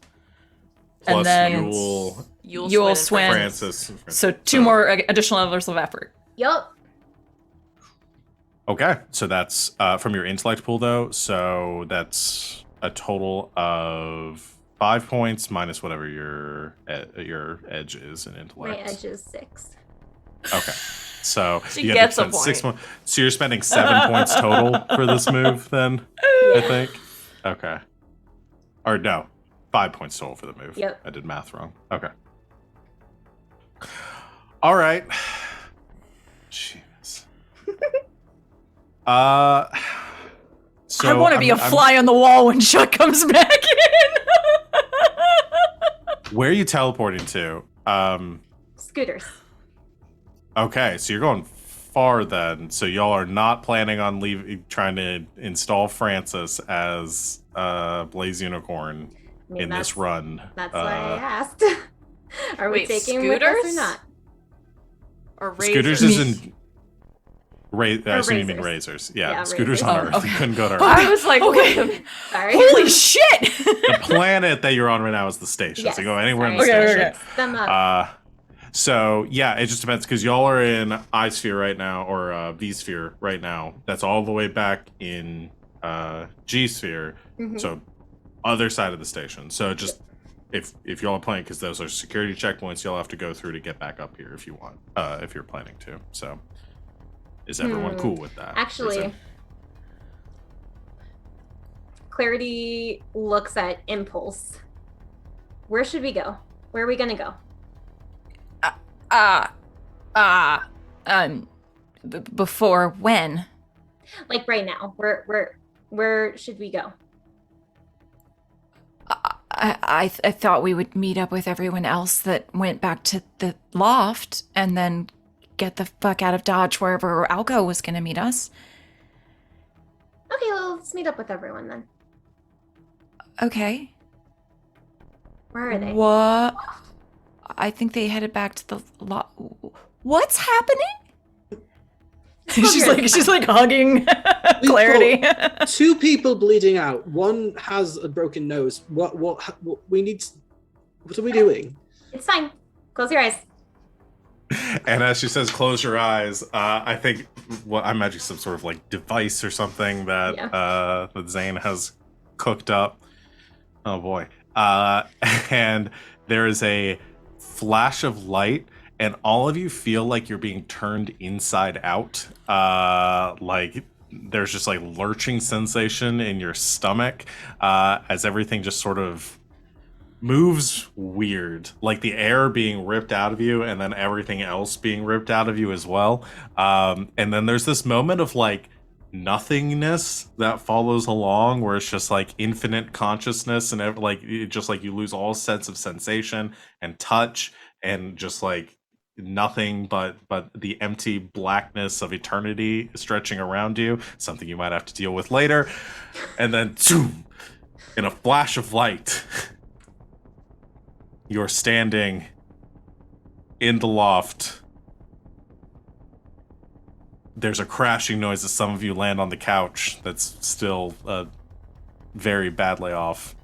plus and then Yule, Yule, Swin. Francis. So 2 more additional levels of effort. Yep. Okay, so that's from your intellect pool though. So that's a total of 5 points minus whatever your edge is in intellect. My edge is 6. Okay. So She you gets a spend 6 point. more. So you're spending 7 points total for this move, then? I think. Okay. Or no, 5 points total for the move. Yep. I did math wrong. Okay. All right. Jeez. So I want to be a fly on the wall when Chuck comes back in. Where are you teleporting to? Scooters. Okay, so you're going far then. So y'all are not planning on trying to install Francis as Blaze Unicorn I mean, in this run. That's why I asked. Are we Wait, taking him with us or scooters? not? Or Scooters razors. is in. I assume you mean razors. razors. Yeah, Yeah, Scooters razors. on Oh, Earth. okay. You couldn't go to Earth. I was like, wait a minute. Sorry. Holy shit! The planet that you're on right now is the station. Yes, So you go anywhere in the sorry. station. Okay. Mix them up. So yeah, it just depends because y'all are in I sphere right now or V sphere right now. That's all the way back in G sphere. Mhm. So other side of the station. So just if y'all are playing, because those are security checkpoints, y'all have to go through to get back up here if you want. If you're planning to. So is everyone cool with that? Actually, Clarity looks at Impulse. Where should we go? Where are we gonna go? Before when? Like right now. Where should we go? I thought we would meet up with everyone else that went back to the loft and then get the fuck out of Dodge wherever Alco was gonna meet us. Okay, well, let's meet up with everyone then. Okay. Where are they? What? I think they headed back to the loft. What's happening? she's like hugging Clarity. Two people bleeding out. One has a broken nose. What we need? What are we doing? It's fine. Close your eyes. And as she says, "Close your eyes," I think I imagine some sort of like device or something that that Zane has cooked up. Oh boy! And there is a flash of light, and all of you feel like you're being turned inside out. Like there's just like lurching sensation in your stomach as everything just sort of moves weird, like the air being ripped out of you and then everything else being ripped out of you as well. And then there's this moment of like nothingness that follows along where it's just like infinite consciousness and like just like you lose all sense of sensation and touch and just like nothing but the empty blackness of eternity stretching around you, something you might have to deal with later. And then zoom, in a flash of light, you're standing in the loft. There's a crashing noise as some of you land on the couch that's still very badly off.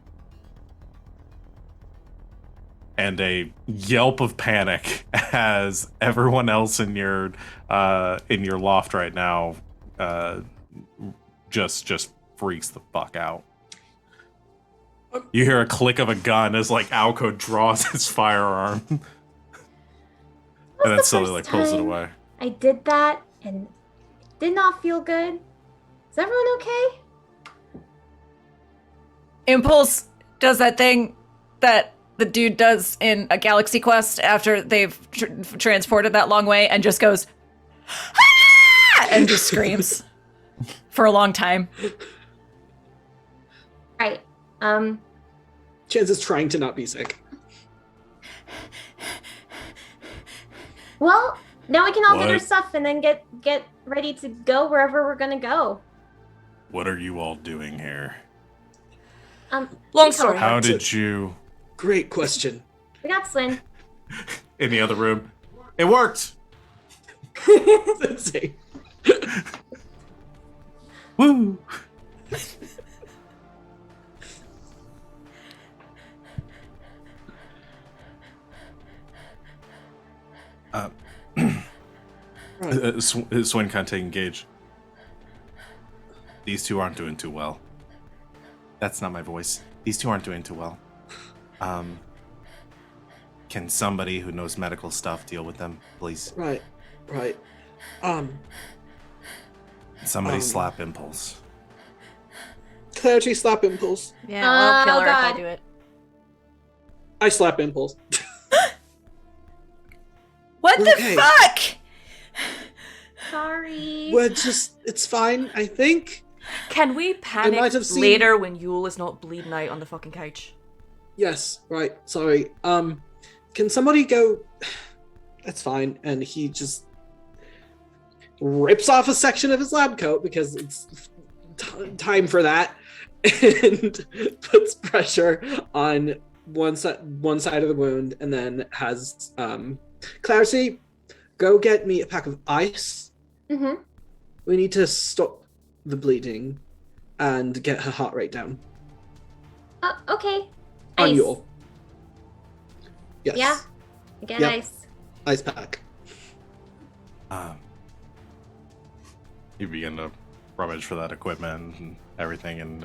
And a yelp of panic as everyone else in your loft right now just freaks the fuck out. You hear a click of a gun as like Alco draws his firearm. And then slowly like pulls it away. I did that and it did not feel good. Is everyone okay? Impulse does that thing that the dude does in a Galaxy Quest after they've transported that long way and just goes, "Ah!" and just screams for a long time. Right. Chance is trying to not be sick. Well, now we can all get our What? stuff and then get ready to go wherever we're gonna go. What are you all doing here? Long we story. teleported. How did you... Great question. We got Swin. In the other room. It worked! Let's see. Woo! Swin can't take engage. These two aren't doing too well. That's not my voice. These two aren't doing too well. Can somebody who knows medical stuff deal with them, please? Right. Somebody slap Impulse. Clarity, slap Impulse. Yeah, well, kill her if I God. do it. I slap Impulse. What Okay. the fuck? Sorry. It's fine, I think. Can we panic might have seen- later when Yule is not bleeding out on the fucking couch? Yes, right, sorry. Can somebody go... That's fine. And he just rips off a section of his lab coat because it's time for that, and puts pressure on one side of the wound, and then has Clarity go get me a pack of ice. Mm-hmm. We need to stop the bleeding and get her heart rate down. Okay. On Ice. Yule. Yes. Yeah. Again, Yep. ice. Ice pack. You begin to rummage for that equipment and everything, and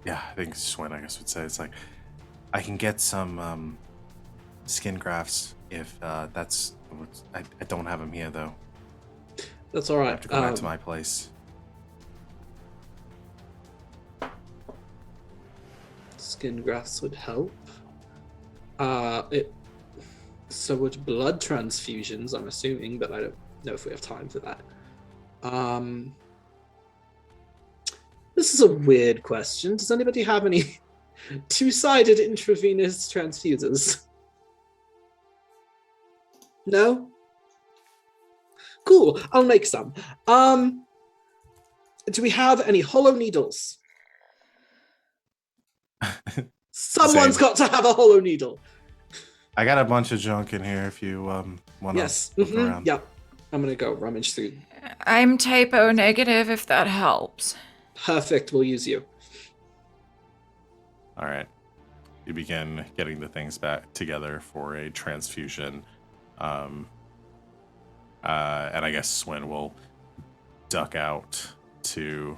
yeah, I think Swin, I guess, would say it's like, I can get some skin grafts if that's. I don't have them here though. That's all I right. have to go back to my place. Skin grafts would help. So would blood transfusions, I'm assuming, but I don't know if we have time for that. This is a weird question. Does anybody have any two-sided intravenous transfusers? No? Cool, I'll make some. Do we have any hollow needles? Someone's Same. got to have a hollow needle. I got a bunch of junk in here if you want to Yes. look around. Yep. I'm gonna go rummage through. I'm type O negative, if that helps. Perfect. We'll use you. All right. You begin getting the things back together for a transfusion. And I guess Swin will duck out to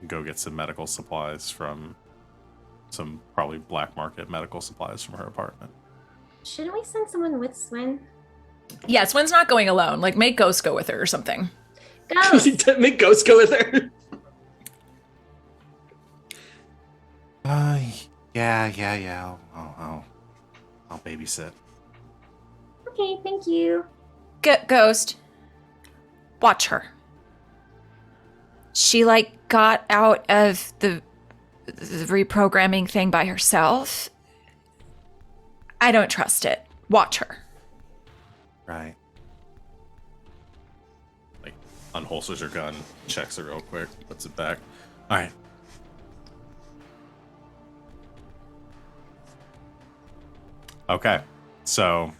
go get some medical supplies from some probably black market medical supplies from her apartment. Shouldn't we send someone with Swin? Yeah, Swin's not going alone. Like, make Ghost go with her or something. Ghost! Make Ghost go with her. Yeah. I'll babysit. Okay, thank you. Ghost. Watch her. She, got out of the reprogramming thing by herself. I don't trust it. Watch her. Right. Like, unholsters her gun, checks it real quick, puts it back. All right. Okay, so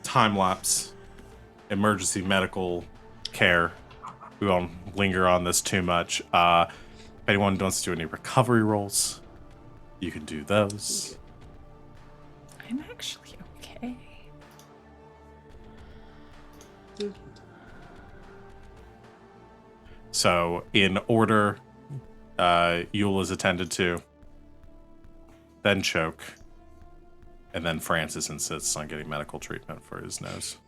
time lapse, emergency medical care. We won't linger on this too much. If anyone wants to do any recovery rolls, you can do those. I'm actually okay. So, in order, Yule is attended to, then Choke, and then Francis insists on getting medical treatment for his nose.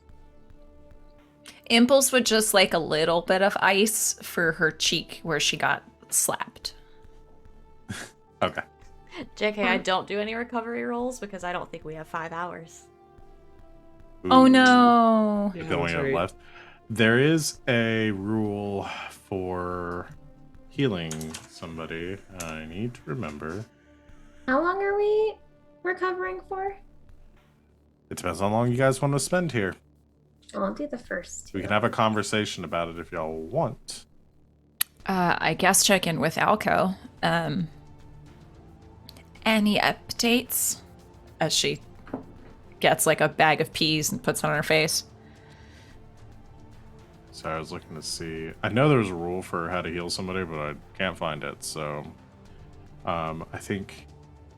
Impulse would just like a little bit of ice for her cheek where she got slapped. Okay. JK, I don't do any recovery rolls because I don't think we have 5 hours. Oh Ooh. no. Yeah, Going that's up right. left. There is a rule for healing somebody. I need to remember. How long are we recovering for? It depends on how long you guys want to spend here. I'll do the first. We can have a conversation about it if y'all want. I guess check in with Alco. Any updates? As she gets like a bag of peas and puts it on her face. Sorry, I was looking to see. I know there's a rule for how to heal somebody, but I can't find it. So, I think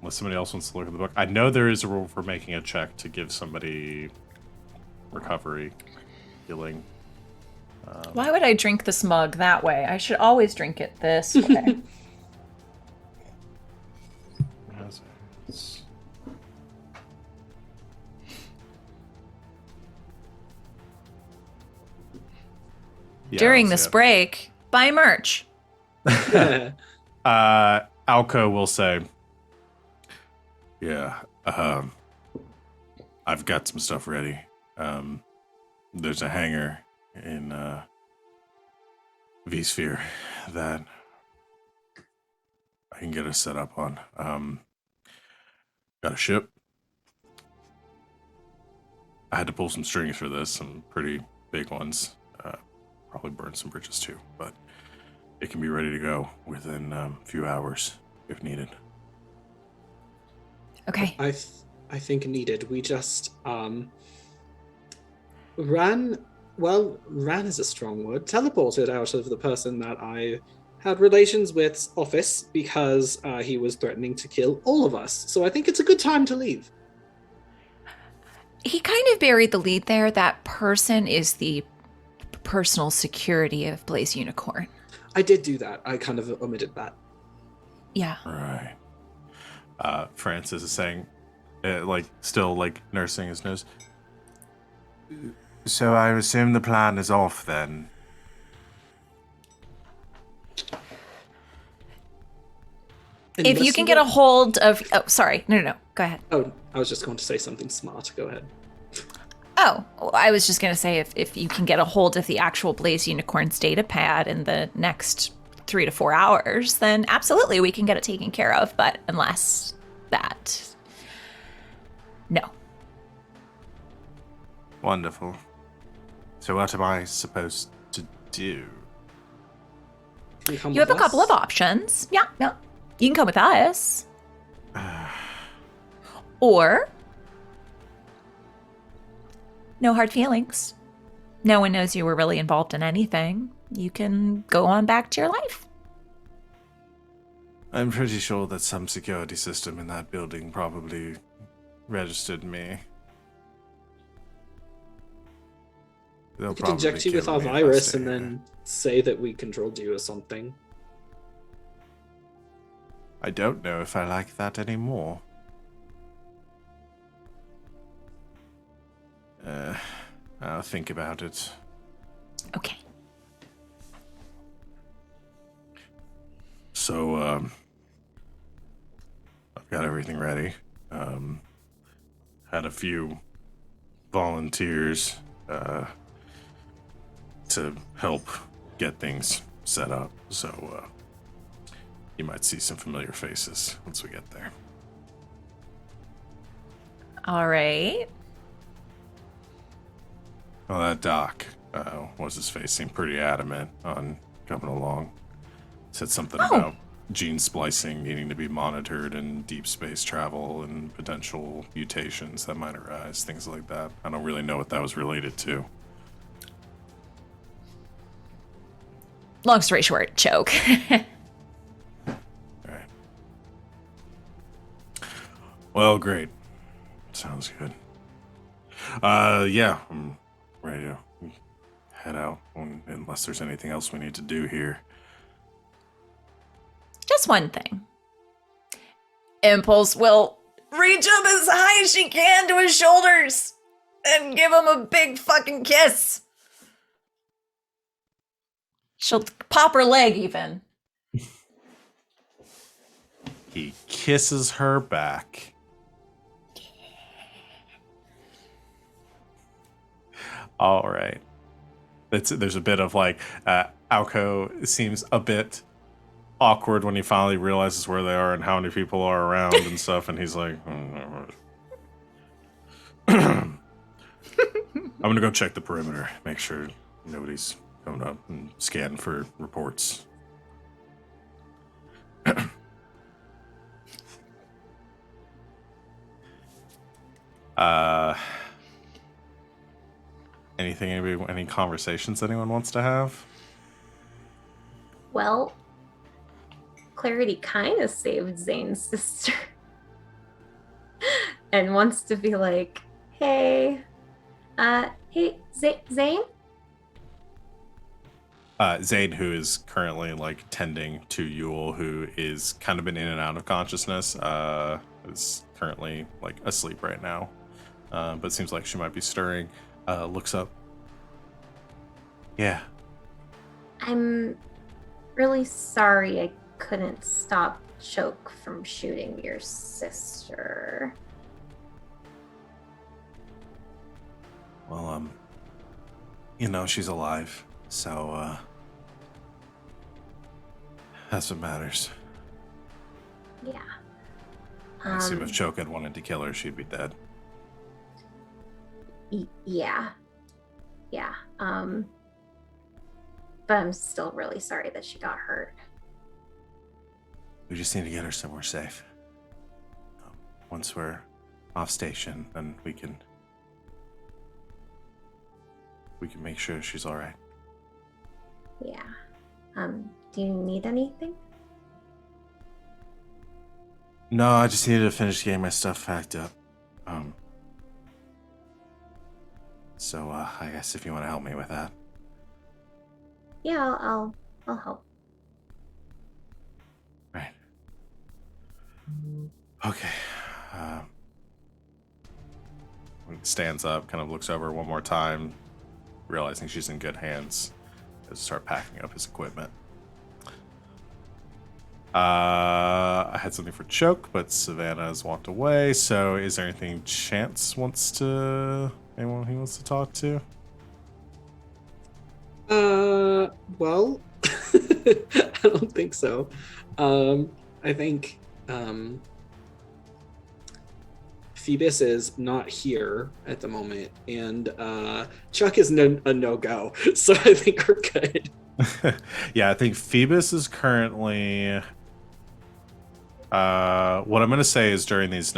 unless somebody else wants to look at the book, I know there is a rule for making a check to give somebody recovery healing. Why would I drink this mug that way? I should always drink it this way. Yeah, During that's this it. break, buy merch. Alco will say, yeah, I've got some stuff ready. There's a hangar in V-Sphere that I can get us set up on. Got a ship. I had to pull some strings for this, some pretty big ones. Probably burn some bridges too, but it can be ready to go within a few hours if needed. Okay. I I think, needed. We just, ran is a strong word, teleported out of the person that I had relations with's office because he was threatening to kill all of us. So I think it's a good time to leave. He kind of buried the lead there. That person is the personal security of Blaze Unicorn. I did do that. I kind of omitted that. Yeah. Right. Francis is saying, still nursing his nose. So I assume the plan is off then. If you can get a hold of... Oh, sorry. No. Go ahead. Oh, I was just going to say something smart. Go ahead. Oh, I was just going to say if you can get a hold of the actual Blaze Unicorn's data pad in the next 3 to 4 hours, then absolutely we can get it taken care of. But unless that... No. Wonderful. So what am I supposed to do? You have a couple of options. Yeah. You can come with us. Or... no hard feelings. No one knows you were really involved in anything. You can go on back to your life. I'm pretty sure that some security system in that building probably registered me. We could inject you with our virus and then say that we controlled you or something. I don't know if I like that anymore. I'll think about it. Okay. So, I've got everything ready. Had a few volunteers, to help get things set up. So, you might see some familiar faces once we get there. All right. Well, that doc, what's his face, seemed pretty adamant on coming along. Said something about gene splicing needing to be monitored and deep space travel and potential mutations that might arise, things like that. I don't really know what that was related to. Long story short, choke. Alright. Well, great. Sounds good. Yeah, I'm ready to head out unless there's anything else we need to do here. Just one thing. Impulse will reach up as high as she can to his shoulders and give him a big fucking kiss. She'll pop her leg even. He kisses her back. All right. There's a bit of Alco seems a bit awkward when he finally realizes where they are and how many people are around and stuff, and he's like, I'm gonna go check the perimeter, make sure nobody's coming up and scan for reports. Any conversations anyone wants to have? Well, Clarity kind of saved Zane's sister. And wants to be like, hey, Zane? Zane, who is currently tending to Yule, who is kind of been in and out of consciousness, is currently asleep right now, but seems like she might be stirring. Looks up. Yeah. I'm really sorry I couldn't stop Choke from shooting your sister. Well, she's alive, so that's what matters. Yeah. I assume if Choke had wanted to kill her, she'd be dead. Yeah. But I'm still really sorry that she got hurt. We just need to get her somewhere safe. Once we're off station, then we can make sure she's all right. Yeah. Do you need anything? No, I just needed to finish getting my stuff packed up. So I guess if you want to help me with that. Yeah, I'll help. Right. Okay. Stands up, kind of looks over one more time, realizing she's in good hands. Goes to start packing up his equipment. I had something for Choke, but Savannah has walked away. So, is there anything Chance wants to? Anyone he wants to talk to? Well, I don't think so. I think Phoebus is not here at the moment, and Chuck is a no-go, so I think we're good. Yeah, I think Phoebus is currently. What I'm gonna say is during these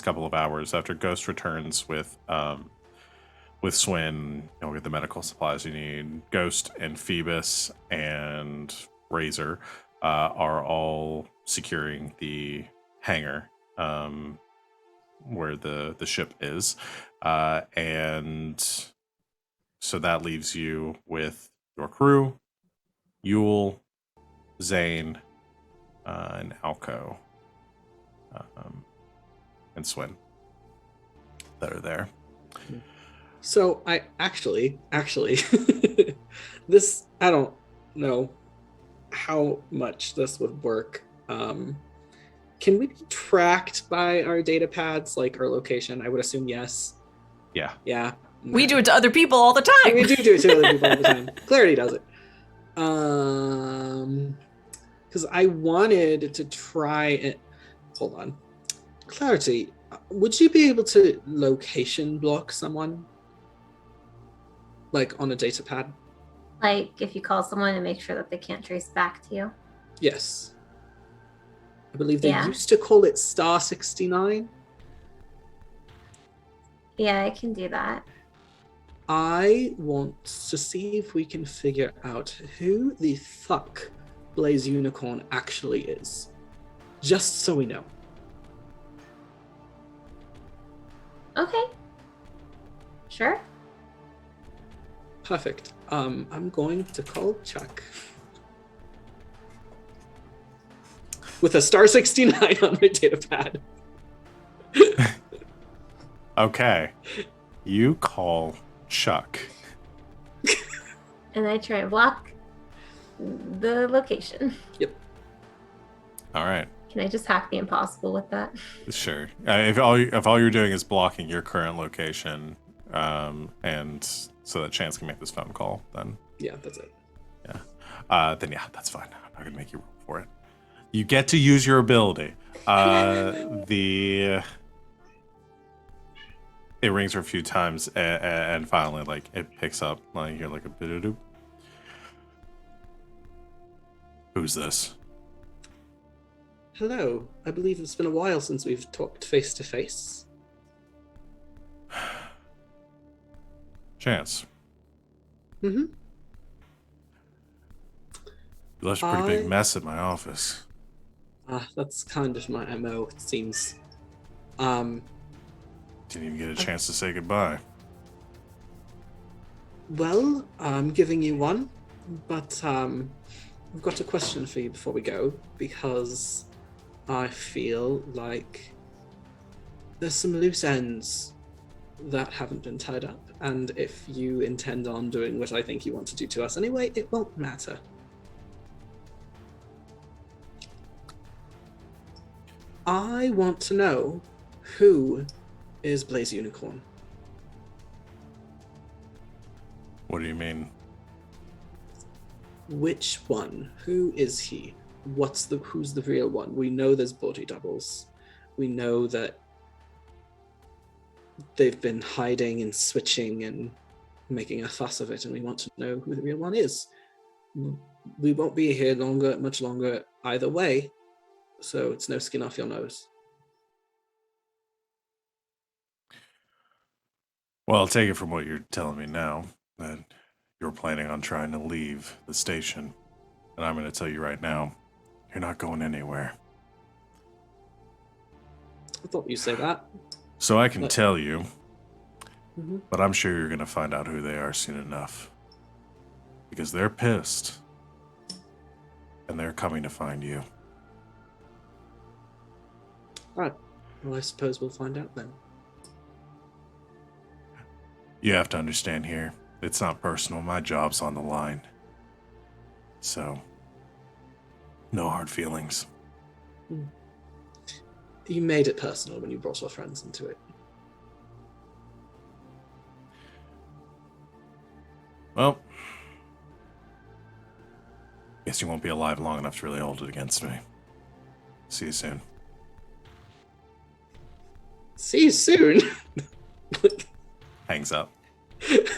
couple of hours after Ghost returns with Swin, you'll get the medical supplies you need. Ghost and Phoebus and Razor are all securing the hangar where the ship is, and so that leaves you with your crew, Yule, Zane, and Alco, and Swin that are there. So I actually, this, I don't know how much this would work. Can we be tracked by our data pads, like our location? I would assume yes. Yeah. Yeah. We do it to other people all the time. We do it to other people all the time. Clarity does it. Because I wanted to try and hold on. Clarity, would you be able to location block someone? Like on a data pad? Like if you call someone and make sure that they can't trace back to you. Yes. I believe they Yeah. used to call it Star 69. Yeah, I can do that. I want to see if we can figure out who the fuck Blaze Unicorn actually is. Just so we know. Okay. Sure. Perfect. I'm going to call Chuck. With a Star 69 on my data pad. Okay. You call Chuck. And I try and block the location. Yep. All right. Can I just hack the impossible with that? Sure. If all you're doing is blocking your current location, and so that Chance can make this phone call, then Yeah, that's it. yeah. Then yeah, that's fine. I'm not gonna make you roll for it. You get to use your ability. It rings for a few times, and finally, like it picks up. Like you're like a bit. Who's this? Hello. I believe it's been a while since we've talked face to face. Chance. Mm-hmm. You left a pretty big mess at my office. That's kind of my MO, it seems. Didn't even get a chance to say goodbye. Well, I'm giving you one, but I've got a question for you before we go, because I feel like there's some loose ends that haven't been tied up, and if you intend on doing what I think you want to do to us anyway, it won't matter. I want to know who is Blaze Unicorn. What do you mean? Which one? Who is he? Who's the real one? We know there's body doubles. We know that they've been hiding and switching and making a fuss of it, and we want to know who the real one is. We won't be here much longer either way, so it's no skin off your nose. Well, I'll take it from what you're telling me now that you're planning on trying to leave the station. And I'm going to tell you right now, you're not going anywhere. I thought you'd say that. So I can But- tell you, Mhm. but I'm sure you're going to find out who they are soon enough. Because they're pissed. And they're coming to find you. Alright. Well, I suppose we'll find out then. You have to understand here, it's not personal. My job's on the line. So, no hard feelings. You made it personal when you brought our friends into it. Well, guess you won't be alive long enough to really hold it against me. See you soon. See you soon. Hangs up.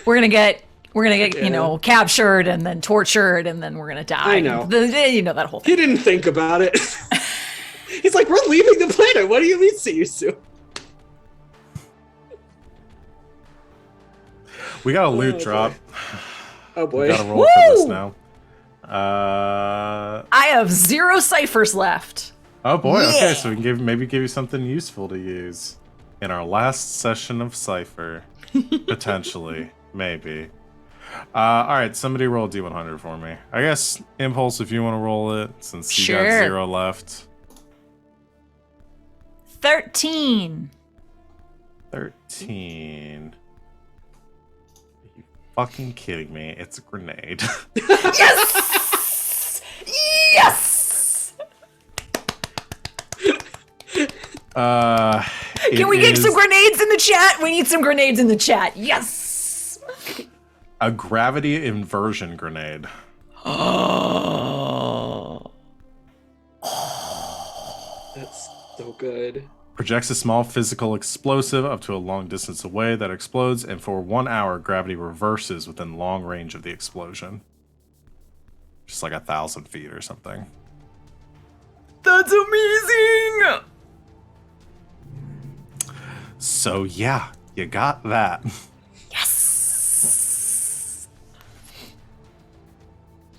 We're gonna get Yeah. you know, captured and then tortured and then we're gonna die. I know. You know that whole thing. He didn't think about it. He's like, we're leaving the planet. What do you mean, see you soon? We got a loot Oh, drop. Oh We boy. gotta roll for this Woo! now. I have 0 ciphers left. Oh boy, okay, Yeah. so we can maybe give you something useful to use in our last session of Cypher. Potentially. Maybe. Alright, somebody roll a D100 for me. I guess Impulse if you want to roll it, since you got Sure. 0 left. 13. 13. Are you fucking kidding me? It's a grenade. Yes! Yes! Can we get some grenades in the chat? We need some grenades in the chat. Yes! a gravity inversion grenade. Oh. That's so good. Projects a small physical explosive up to a long distance away that explodes, and for 1 hour, gravity reverses within long range of the explosion. Just like 1,000 feet or something. That's amazing! So yeah, you got that. Yes!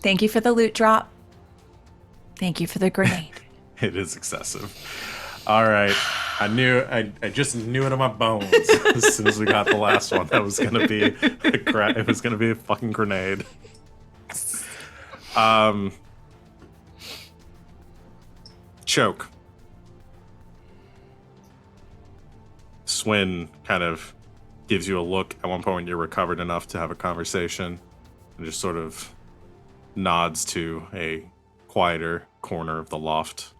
Thank you for the loot drop. Thank you for the grenade. It is excessive. All right, I just knew it in my bones as soon as we got the last one. That was gonna be it was gonna be a fucking grenade. Choke. Swin kind of gives you a look. At one point, you're recovered enough to have a conversation, and just sort of nods to a quieter corner of the loft.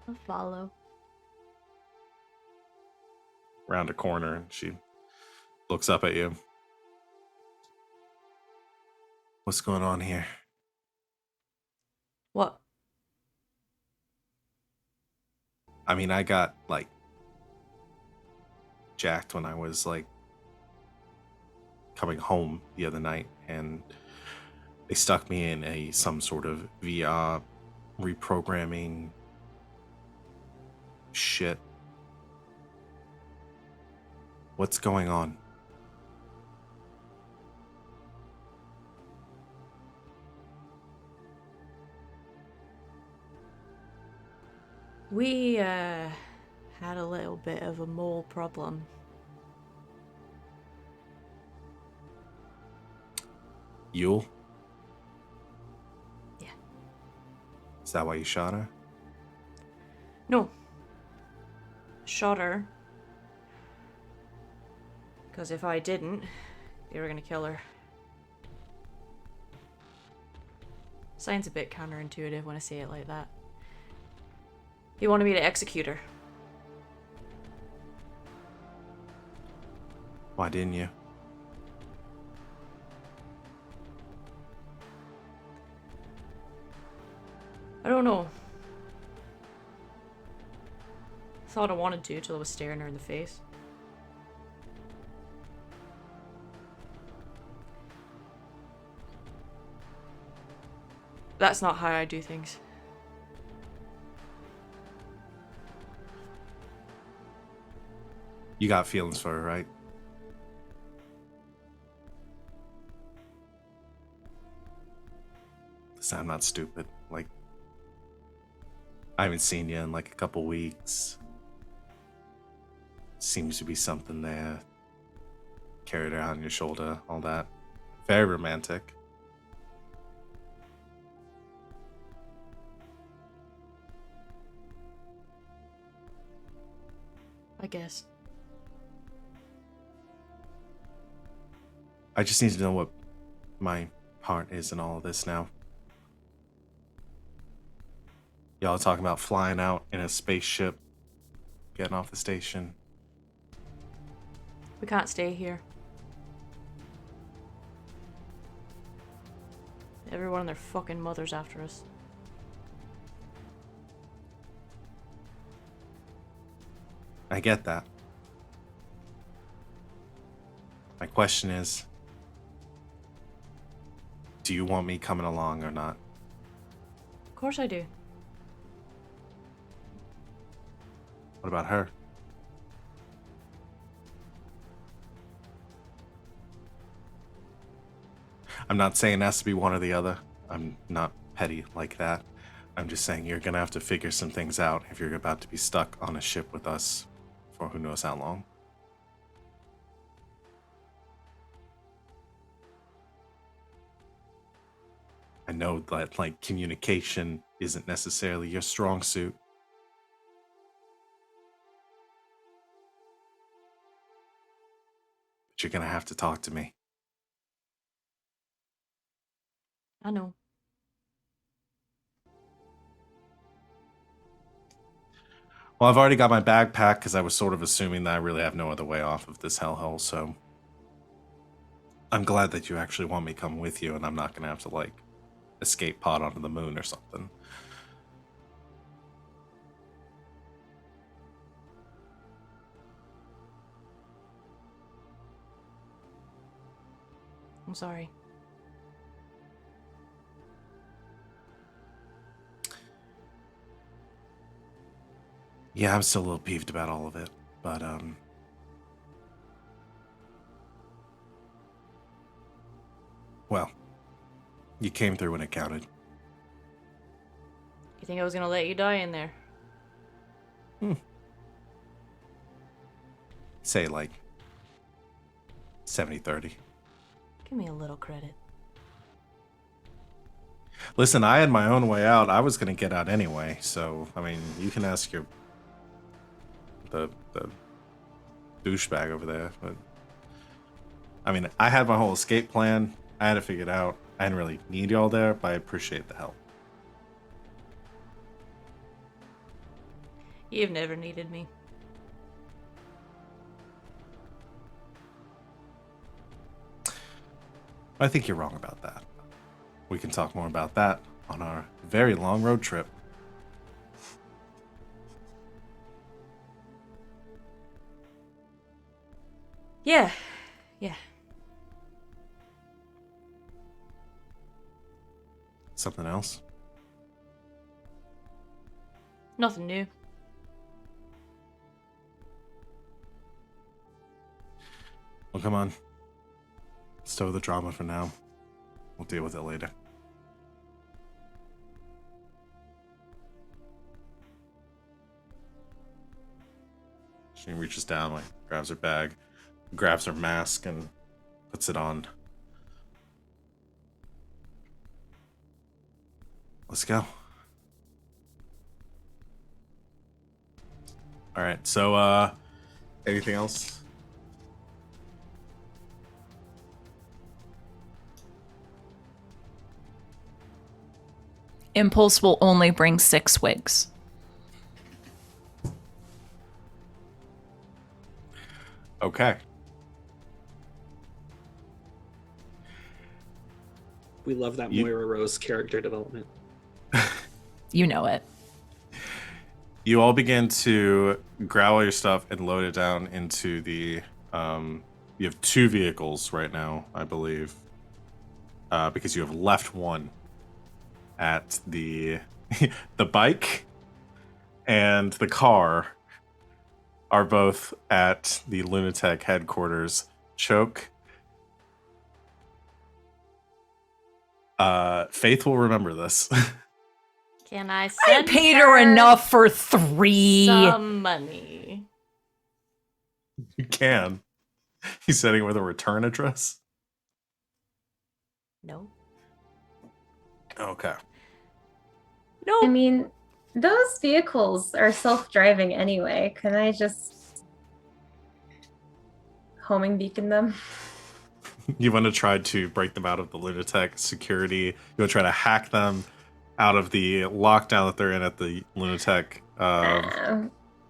I'll follow. Round a corner, and she looks up at you. What's going on here? What? I mean, I got, jacked when I was, coming home the other night, and they stuck me in some sort of VR reprogramming shit. What's going on? We, had a little bit of a mole problem. Yule? Yeah. Is that why you shot her? No. Shot her. Because if I didn't, they were gonna kill her. Sounds a bit counterintuitive when I say it like that. He wanted me to execute her. Why didn't you? I don't know. Thought I wanted to till I was staring her in the face. That's not how I do things. You got feelings for her, right? Listen, I'm not stupid. Like, I haven't seen you in like a couple weeks. Seems to be something there. Carried her on your shoulder, all that. Very romantic. I guess. I just need to know what my part is in all of this now. Y'all are talking about flying out in a spaceship, getting off the station. We can't stay here. Everyone and their fucking mothers after us. I get that. My question is, do you want me coming along or not? Of course I do. What about her? I'm not saying it has to be one or the other. I'm not petty like that. I'm just saying you're gonna have to figure some things out if you're about to be stuck on a ship with us for who knows how long. I know that, like, communication isn't necessarily your strong suit. But you're gonna have to talk to me. I know. Well, I've already got my bag packed because I was sort of assuming that I really have no other way off of this hellhole, so I'm glad that you actually want me to come with you and I'm not gonna have to, like, escape pod onto the moon or something. I'm sorry. Yeah, I'm still a little peeved about all of it, but, well, you came through when it counted. You think I was gonna let you die in there? Say, like, 70-30. Give me a little credit. Listen, I had my own way out. I was gonna get out anyway, so, I mean, you can ask the douchebag over there, but I mean, I had my whole escape plan. I had it figured out. I didn't really need y'all there, but I appreciate the help. You've never needed me. I think you're wrong about that. We can talk more about that on our very long road trip. Yeah. Yeah. Something else? Nothing new. Well, come on. Stow the drama for now. We'll deal with it later. She reaches down, like, grabs her bag, grabs her mask, and puts it on. Let's go. All right, so, anything else? Impulse will only bring 6 wigs. Okay. We love that You- Moira Rose character development. You know it. You all begin to grab all your stuff and load it down into the, you have 2 vehicles right now, I believe, because you have left one at the, the bike and the car are both at the Lunatech headquarters. Choke. Faith will remember this. Can I I send paid her enough for 3. some money? You can. He's sending with a return address. No. Okay. No. I mean, those vehicles are self-driving anyway. Can I just homing beacon them? You want to try to break them out of the Lunatech security. You want to try to hack them out of the lockdown that they're in at the Lunatech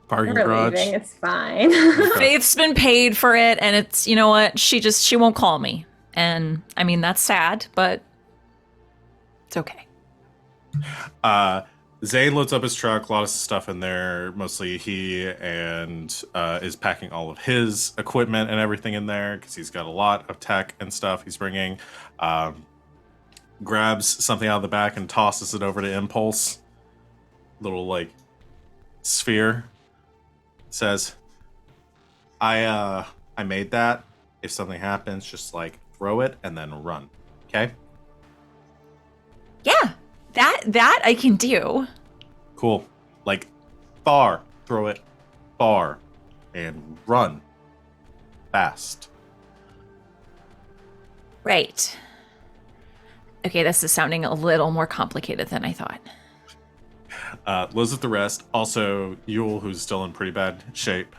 parking We're garage. leaving. It's fine. Faith's been paid for it, and it's, you know what? She won't call me. And I mean, that's sad, but it's okay. Zane loads up his truck, a lot of stuff in there. Mostly he and is packing all of his equipment and everything in there because he's got a lot of tech and stuff he's bringing. Grabs something out of the back and tosses it over to Impulse. Little like sphere. Says, I made that. If something happens, just like throw it and then run. Okay? Yeah, that I can do. Cool. Like far. Throw it far. And run. Fast. Right. Okay, this is sounding a little more complicated than I thought. Liz with the rest. Also, Yule, who's still in pretty bad shape,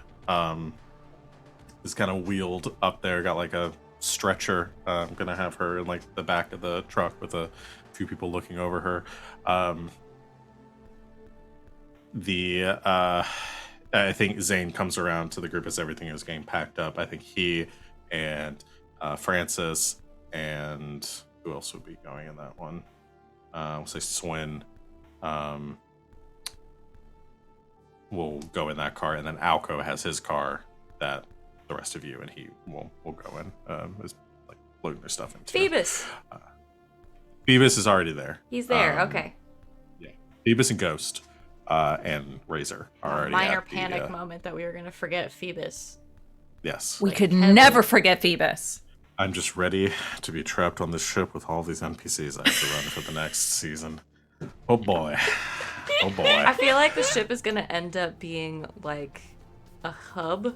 is kind of wheeled up there. Got like a stretcher. I'm gonna have her in like the back of the truck with a few people looking over her. I think Zane comes around to the group as everything is getting packed up. I think he and Francis and who else would be going in that one? We'll say Swin. Will go in that car, and then Alco has his car that the rest of you and he will go in. Is like loading their stuff into. Phoebus. Phoebus is already there. He's there. Okay. Yeah, Phoebus and Ghost and Razor are already. Minor at the, panic moment that we were gonna forget Phoebus. Yes. We Like could heavily. never forget Phoebus. I'm just ready to be trapped on this ship with all these NPCs I have to run for the next season. Oh boy. Oh boy. I feel like the ship is gonna end up being like a hub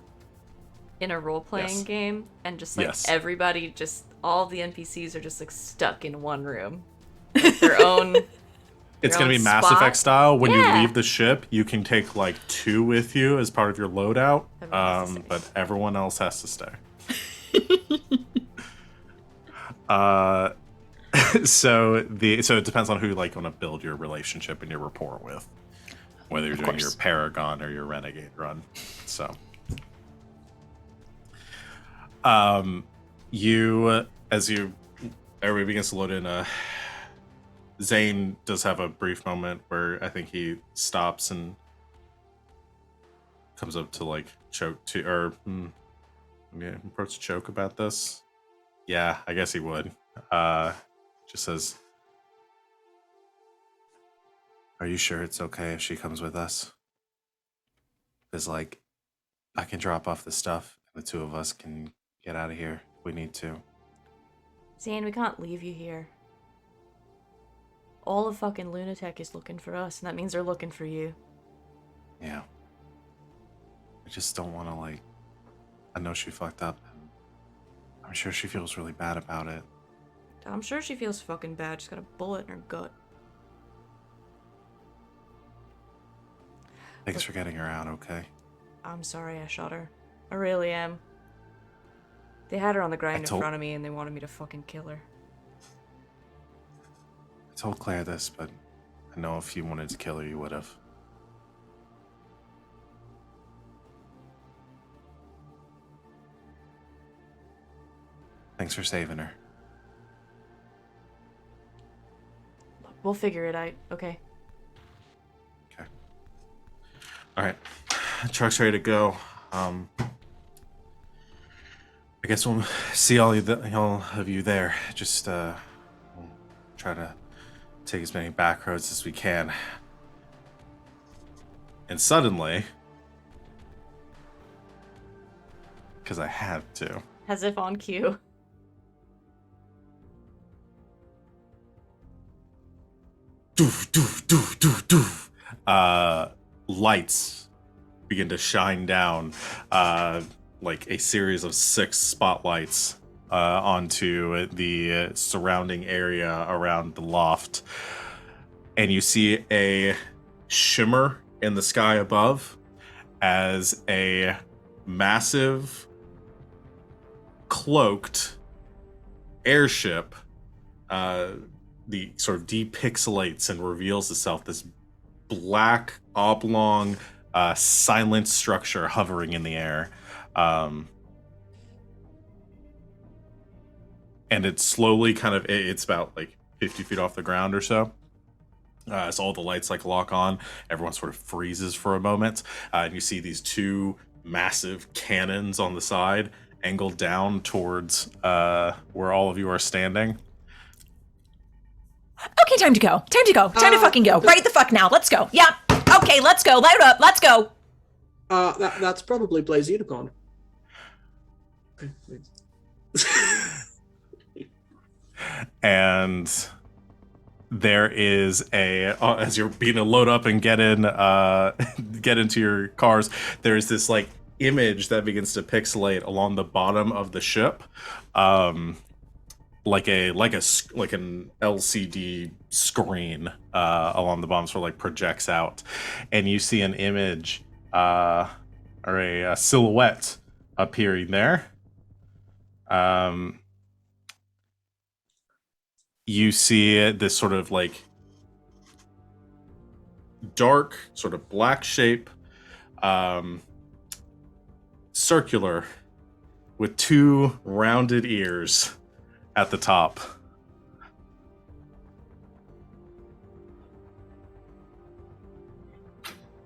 in a role-playing Yes. game, and just like Yes. everybody, just all the NPCs are just like stuck in one room, like their own. It's their going to own be Mass spot. Effect style. When Yeah. you leave the ship, you can take like 2 with you as part of your loadout, Everyone has to stay. but everyone else has to stay. So it depends on who you like want to build your relationship and your rapport with, whether you're Of doing your course. Paragon or your Renegade run. So, everybody begins to load in. Zane does have a brief moment where I think he stops and comes up to like Choke to, or approach Choke about this. Yeah, I guess he would. Just says, "Are you sure it's okay if she comes with us? Because like, I can drop off the stuff, and the 2 of us can get out of here if we need to." Zane, we can't leave you here. All of fucking Lunatech is looking for us, and that means they're looking for you. Yeah. I just don't want to like. I know she fucked up, and I'm sure she feels really bad about it. I'm sure she feels fucking bad. She's got a bullet in her gut. Thanks for getting her out, okay? I'm sorry I shot her. I really am. They had her on the ground in told- front of me, and they wanted me to fucking kill her. I told Claire this, but I know if you wanted to kill her, you would have. Thanks for saving her. We'll figure it out, okay? Okay. All right. Truck's ready to go. I guess we'll see all of you there. Just we'll try to take as many back roads as we can. And suddenly, because I had to. As if on cue. Doof, doof, doof, doof, doof. Lights begin to shine down, like a series of 6 spotlights onto the surrounding area around the loft. And you see a shimmer in the sky above as a massive, cloaked airship the sort of depixelates and reveals itself, this black, oblong, silent structure hovering in the air. And it's slowly it's about like 50 feet off the ground or so. So all the lights like lock on. Everyone sort of freezes for a moment. And you see these 2 massive cannons on the side angled down towards where all of you are standing. Okay, time to go. Time to go. Time to fucking go. Right the fuck now. Let's go. Yeah. Okay, let's go. Load up. Let's go. That's probably Blaze Unicorn. And there is as you're being to load up and get into your cars, there's this like image that begins to pixelate along the bottom of the ship. Like an LCD screen along the bottom, sort of like projects out, and you see an image or a silhouette appearing there. You see this sort of like dark, sort of black shape, circular, with 2 rounded ears at the top.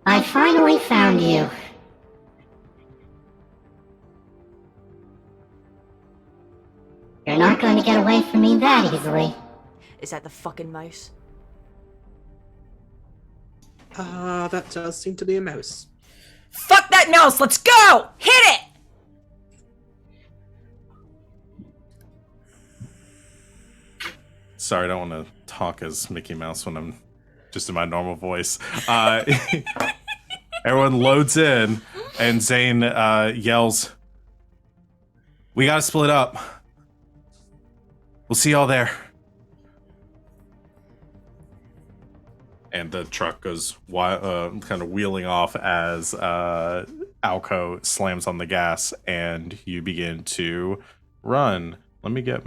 I finally found you. You're not going to get away from me that easily. Is that the fucking mouse? That does seem to be a mouse. Fuck that mouse. Let's go. Hit it. Sorry, I don't want to talk as Mickey Mouse when I'm just in my normal voice. Everyone loads in, and Zane yells, "We gotta split up. We'll see y'all there." And the truck goes kind of wheeling off as Alco slams on the gas, and you begin to run. Let me get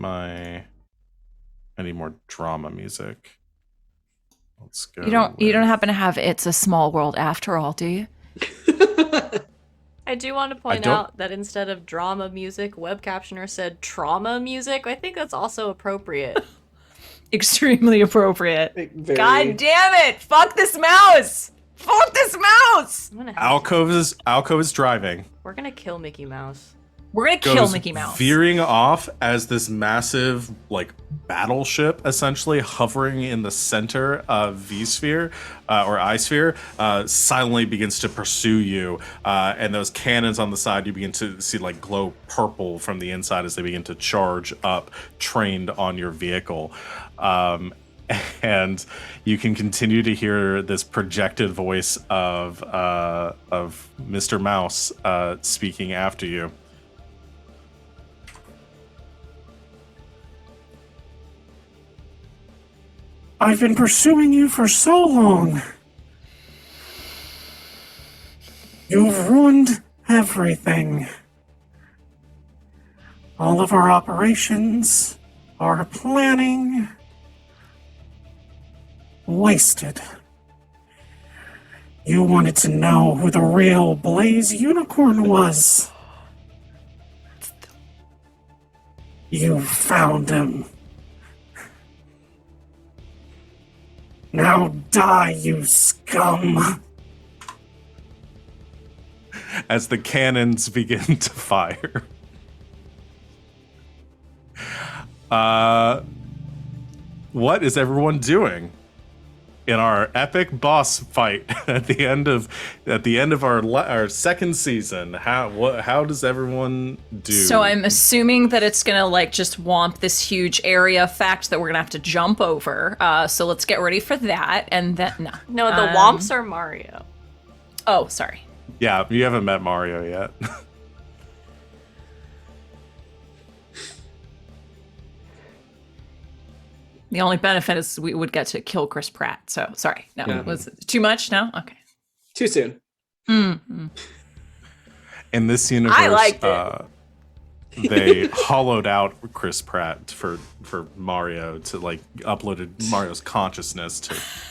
I need more drama music. Let's go. You don't happen to have "It's a Small World" after all, do you? I do want to point out that instead of drama music, web captioner said trauma music. I think that's also appropriate. Extremely appropriate. Very... God damn it! Fuck this mouse! Fuck this mouse! Alco is driving. We're gonna kill Mickey Mouse. We're gonna kill Mickey Mouse. Veering off as this massive, like, battleship, essentially, hovering in the center of V-Sphere, or I-Sphere, silently begins to pursue you. And those cannons on the side, you begin to see, like, glow purple from the inside as they begin to charge up, trained on your vehicle. And you can continue to hear this projected voice of Mr. Mouse speaking after you. I've been pursuing you for so long. You've ruined everything. All of our operations, our planning, wasted. You wanted to know who the real Blaze Unicorn was. You found him. Now die, you scum! As the cannons begin to fire. What is everyone doing in our epic boss fight at the end of our second season. How does everyone do? So I'm assuming that it's gonna like just womp this huge area fact that we're gonna have to jump over. So let's get ready for that. And then No, the womps are Mario. Oh, sorry. Yeah, you haven't met Mario yet. The only benefit is we would get to kill Chris Pratt. So sorry. No, Yeah. was it too much? No. Okay. Too soon. In this universe, I liked it. They hollowed out Chris Pratt for Mario to like uploaded Mario's consciousness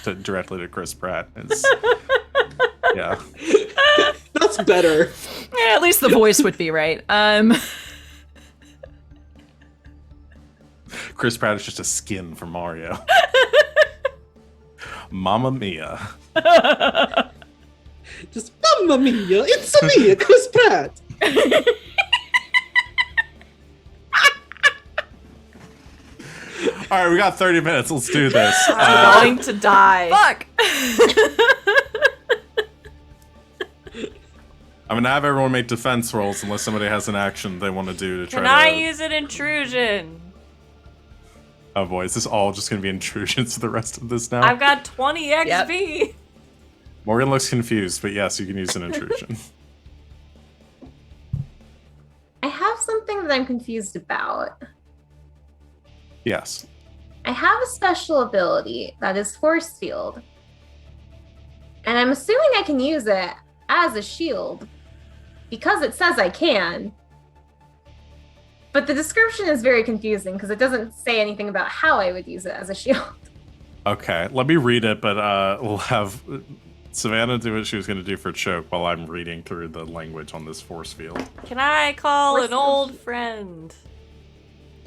to directly to Chris Pratt. Yeah. That's better. Yeah, at least the voice would be right. Chris Pratt is just a skin for Mario. Mamma mia. Just Mamma Mia, it's me, Chris Pratt. All right, we got 30 minutes. Let's do this. I'm going to die. Fuck. I'm gonna have everyone make defense rolls unless somebody has an action they want to do to try Can to. I use an intrusion? Oh boy, is this all just gonna be intrusions for the rest of this now? I've got 20 XP. Morgan looks confused, but yes, you can use an intrusion. I have something that I'm confused about. Yes. I have a special ability that is force field. And I'm assuming I can use it as a shield because it says I can. But the description is very confusing because it doesn't say anything about how I would use it as a shield. Okay, let me read it, but we'll have Savannah do what she was going to do for Choke while I'm reading through the language on this force field. Can I call an old friend?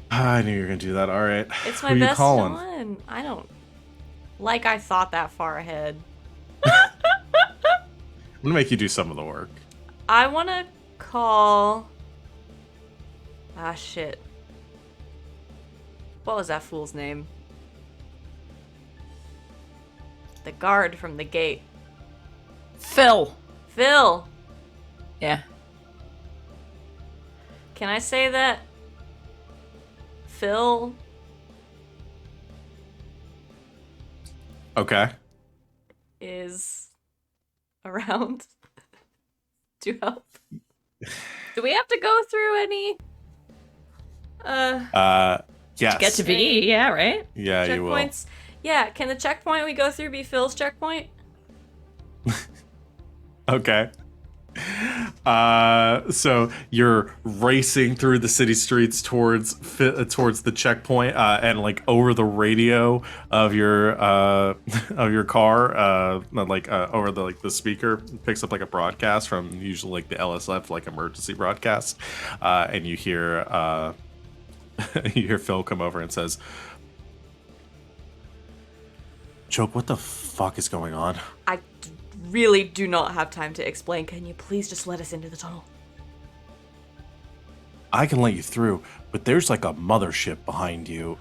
I knew you were going to do that. All right. It's my Who you best calling? one. I don't... Like I thought that far ahead. I'm going to make you do some of the work. I want to call... Ah, shit. What was that fool's name? The guard from the gate. Phil. Phil! Yeah. Can I say that Phil Okay. is around to help? Do we have to go through any Yes. Get to be, yeah, right? Yeah, you will. checkpoints? Yeah, can the checkpoint we go through be Phil's checkpoint? Okay. So you're racing through the city streets towards the checkpoint, and like over the radio of your car, over the speaker picks up like a broadcast from usually like the LSF, like emergency broadcast, and you hear you hear Phil come over and says, "Choke, what the fuck is going on?" I really do not have time to explain. Can you please just let us into the tunnel? I can let you through, but there's like a mothership behind you.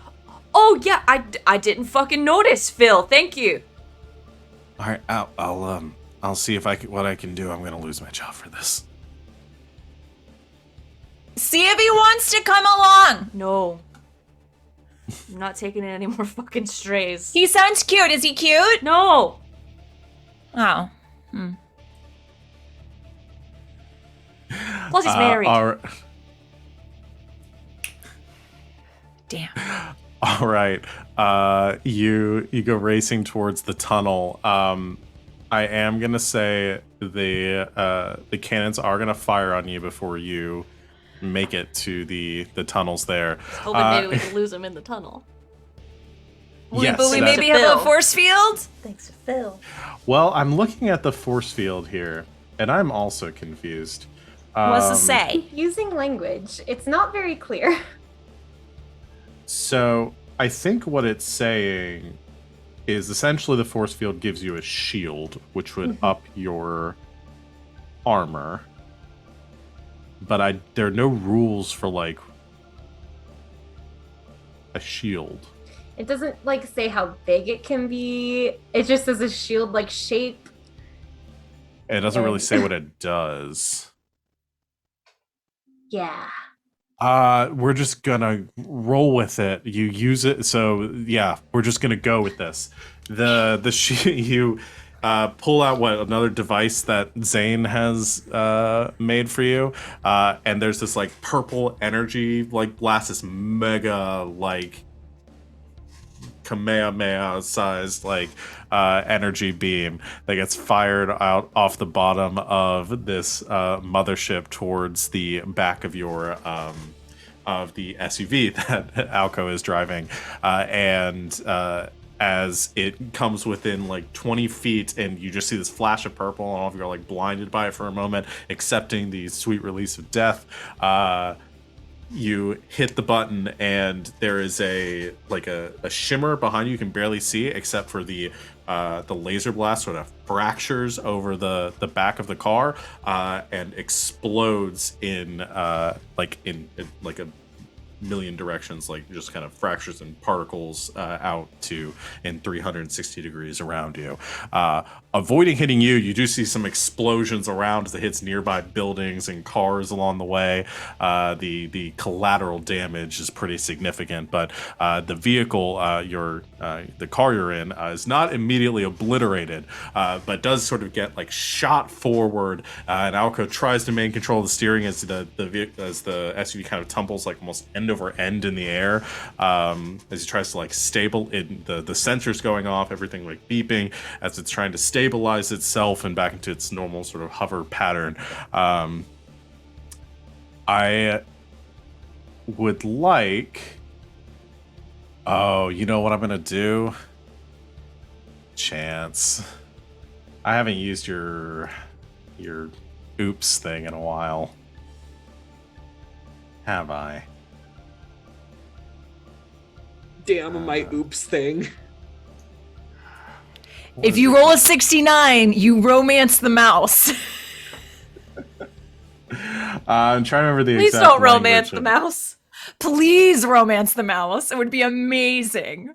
Oh yeah, I didn't fucking notice, Phil. Thank you. All right, I'll see if what I can do. I'm gonna lose my job for this. See if he wants to come along. No. I'm not taking in any more fucking strays. He sounds cute. Is he cute? No. Oh. Plus he's married. Damn. All right. You go racing towards the tunnel. I am gonna say the cannons are gonna fire on you before you make it to the tunnels there. Hoping maybe we can lose him in the tunnel. Yes, But we that's- maybe have Phil. a force field? Thanks to Phil. Well, I'm looking at the force field here, and I'm also confused. What's it say? Using language, it's not very clear. So I think what it's saying is essentially the force field gives you a shield, which would up your armor. But there are no rules for like a shield. It doesn't like say how big it can be. It just says a shield-like shape. It doesn't really And- say what it does. Yeah. We're just gonna roll with it. You use it, so yeah, we're just gonna go with this. You pull out another device that Zane has made for you, and there's this like purple energy like blast, this mega like Kamehameha sized like energy beam that gets fired out off the bottom of this mothership towards the back of your of the SUV that Alco is driving, and as it comes within like 20 feet and you just see this flash of purple, and all of you are like blinded by it for a moment, accepting the sweet release of death. You hit the button and there is a shimmer behind you. You can barely see it except for the laser blast sort of fractures over the back of the car and explodes in a million directions, like just kind of fractures and particles out to in 360 degrees around you. Avoiding hitting you, you do see some explosions around as it hits nearby buildings and cars along the way. The collateral damage is pretty significant, but the vehicle, the car you're in, is not immediately obliterated, but does sort of get like shot forward. And Alco tries to maintain control of the steering as the SUV kind of tumbles like almost end over end in the air, as he tries to like stable it. The sensors going off, everything like beeping as it's trying to stabilize itself and back into its normal sort of hover pattern. I would like. Oh, you know what I'm gonna do? Chance. I haven't used your oops thing in a while. Have I? Damn my oops thing. If you roll a 69, you romance the mouse. I'm trying to remember the Please exact don't romance language the of- mouse. Please romance the mouse. It would be amazing.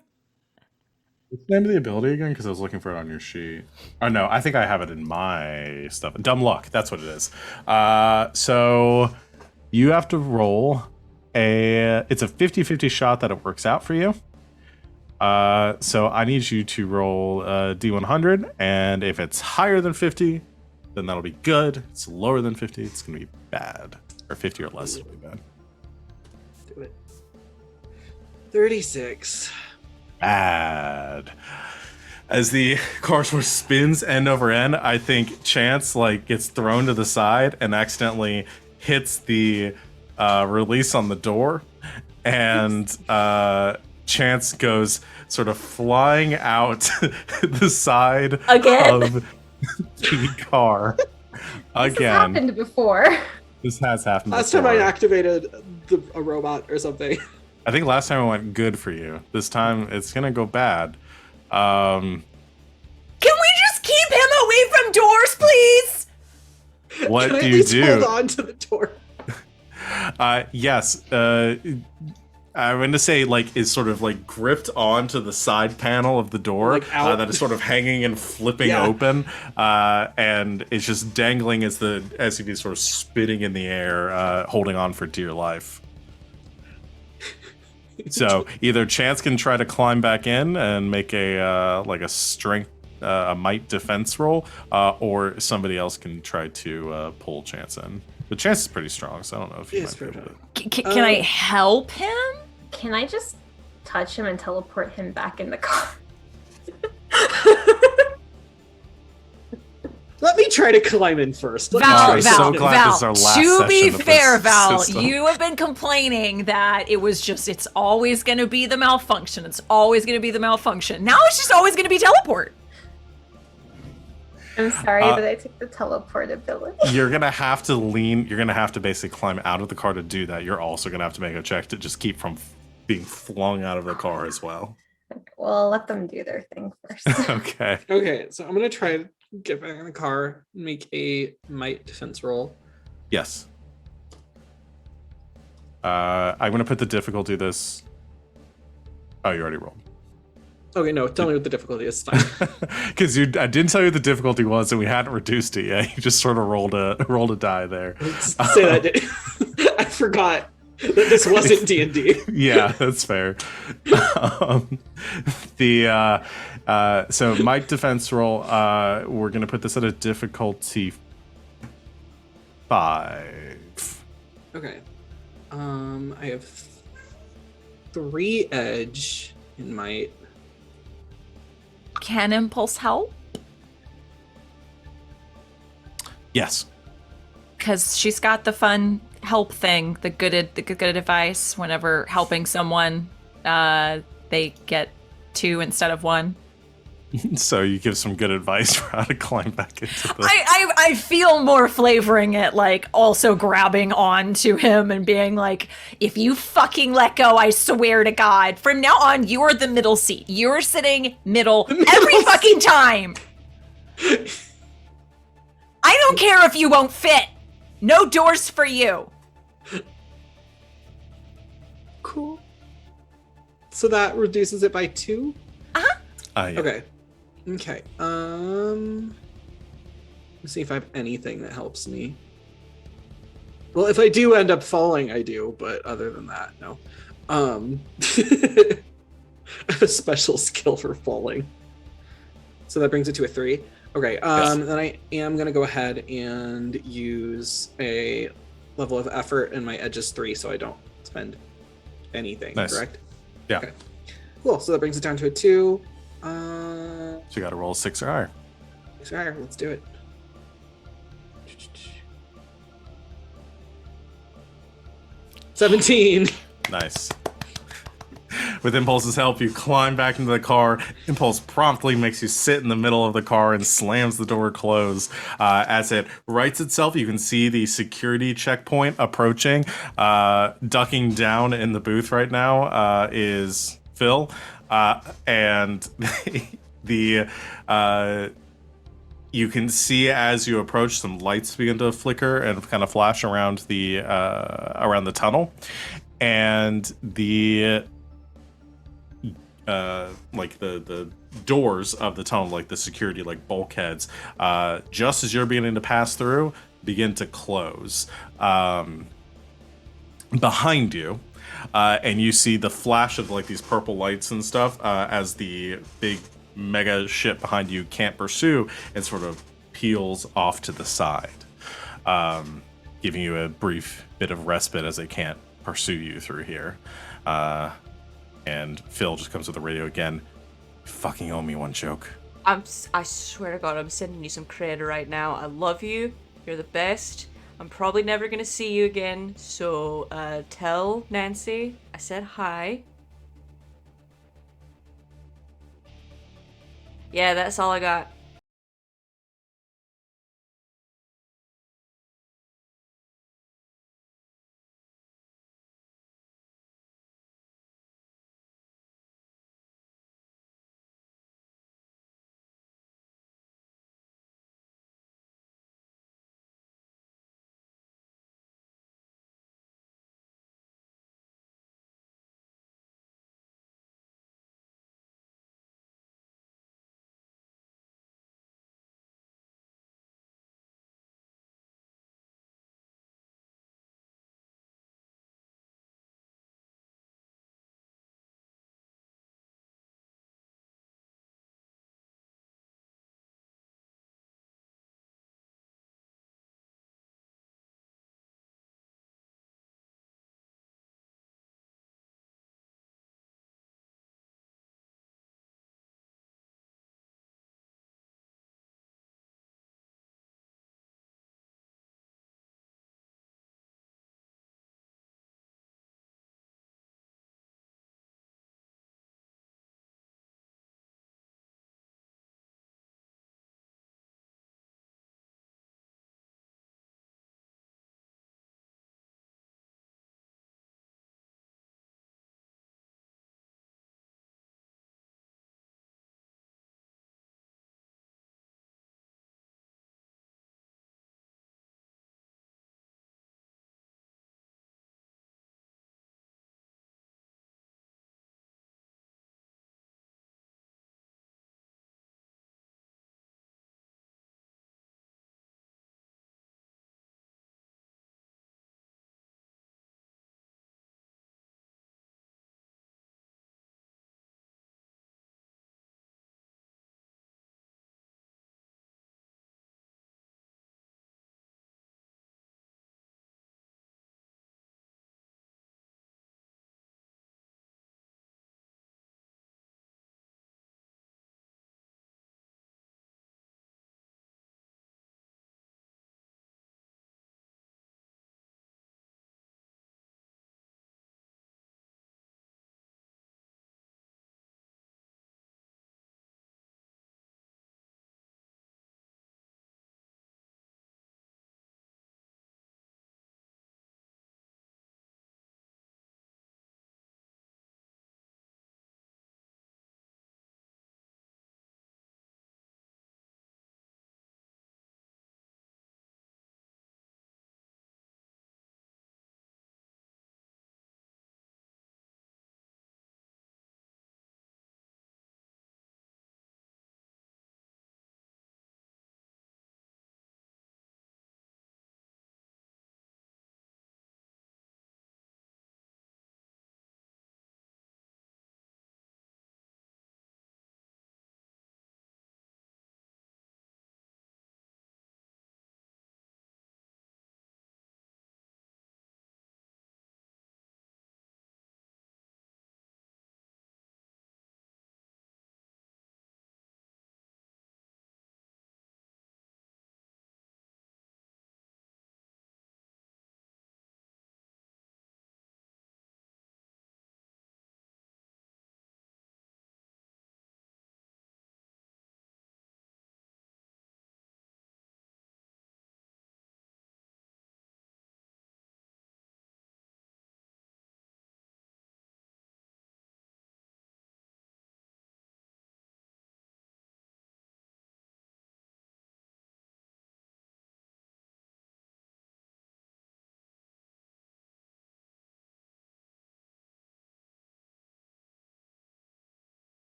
What's the name of the ability again? Because I was looking for it on your sheet. Oh no, I think I have it in my stuff. Dumb luck. That's what it is. So you have to roll it's a 50-50 shot that it works out for you. So I need you to roll D100, and if it's higher than 50, then that'll be good. If it's lower than 50, it's gonna be bad. Or 50 or less, it'll be bad. Do it. 36. Bad. As the car sort of spins end over end, I think Chance like gets thrown to the side and accidentally hits the release on the door, and Chance goes sort of flying out the side Again? of the car. This has Again, happened before. this has happened. Last time I before. activated a robot or something. I think last time it went good for you. This time it's gonna go bad. Can we just keep him away from doors, please? What Can I do at you least do? hold on to the door? Yes. I'm going to say, like, is sort of like gripped onto the side panel of the door Like out. that is sort of hanging and flipping Yeah. open, and it's just dangling as the SUV is sort of spinning in the air, holding on for dear life. So either Chance can try to climb back in and make a strength, a might defense roll, or somebody else can try to pull Chance in. But Chance is pretty strong, so I don't know if you Yes, might be able to. Can I help him? Can I just touch him and teleport him back in the car? Let me try to climb in first. Let me Val, try I'm Val, so something. glad Val. this is our last To be session of fair, this Val, system. you have been complaining that it's always going to be the malfunction. It's always going to be the malfunction. Now it's just always going to be teleport. I'm sorry, but I took the teleport ability. You're gonna have to lean. You're gonna have to basically climb out of the car to do that. You're also gonna have to make a check to just keep from being flung out of the car as well. Well, let them do their thing first. Okay. Okay, so I'm gonna try to get back in the car and make a might defense roll. Yes. I'm gonna put the difficulty of this. Oh, you already rolled. Okay, no, tell me what the difficulty is. It's fine. Because I didn't tell you what the difficulty was, and we hadn't reduced it yet. You just sort of rolled a die there. Say that. I forgot that this wasn't D&D. Yeah, that's fair. So my defense roll, we're gonna put this at a difficulty 5. Okay. I have 3 edge in might. Can Impulse help? Yes. Because she's got the fun help thing, the good advice. Whenever helping someone, they get 2 instead of 1. So you give some good advice for how to climb back into the. I feel more flavoring it, like also grabbing on to him and being like, if you fucking let go, I swear to God, from now on, you're the middle seat. You're sitting middle every fucking time. I don't care if you won't fit. No doors for you. Cool. So that reduces it by 2? Yeah. Okay. Let's see if I have anything that helps me. Well, if I do end up falling, I do, but other than that, no. I have a special skill for falling. So that brings it to a 3. Okay, Yes. then I am going to go ahead and use a level of effort, and my edge is 3, so I don't spend anything, Nice. correct? Yeah. Okay. Cool, so that brings it down to a 2. So you got to roll 6 or higher. Sure, let's do it. 17. Nice. With Impulse's help, you climb back into the car. Impulse promptly makes you sit in the middle of the car and slams the door closed. As it rights itself, you can see the security checkpoint approaching. Ducking down in the booth right now is Phil. And you can see as you approach some lights begin to flicker and kind of flash around the tunnel, and the doors of the tunnel, like the security bulkheads, just as you're beginning to pass through, begin to close behind you. And you see the flash of these purple lights and stuff as the big mega ship behind you can't pursue and sort of peels off to the side, giving you a brief bit of respite as they can't pursue you through here. And Phil just comes to the radio again. You fucking owe me one joke. I swear to God, I'm sending you some credit right now. I love you. You're the best. I'm probably never gonna see you again, so tell Nancy I said hi. Yeah, that's all I got.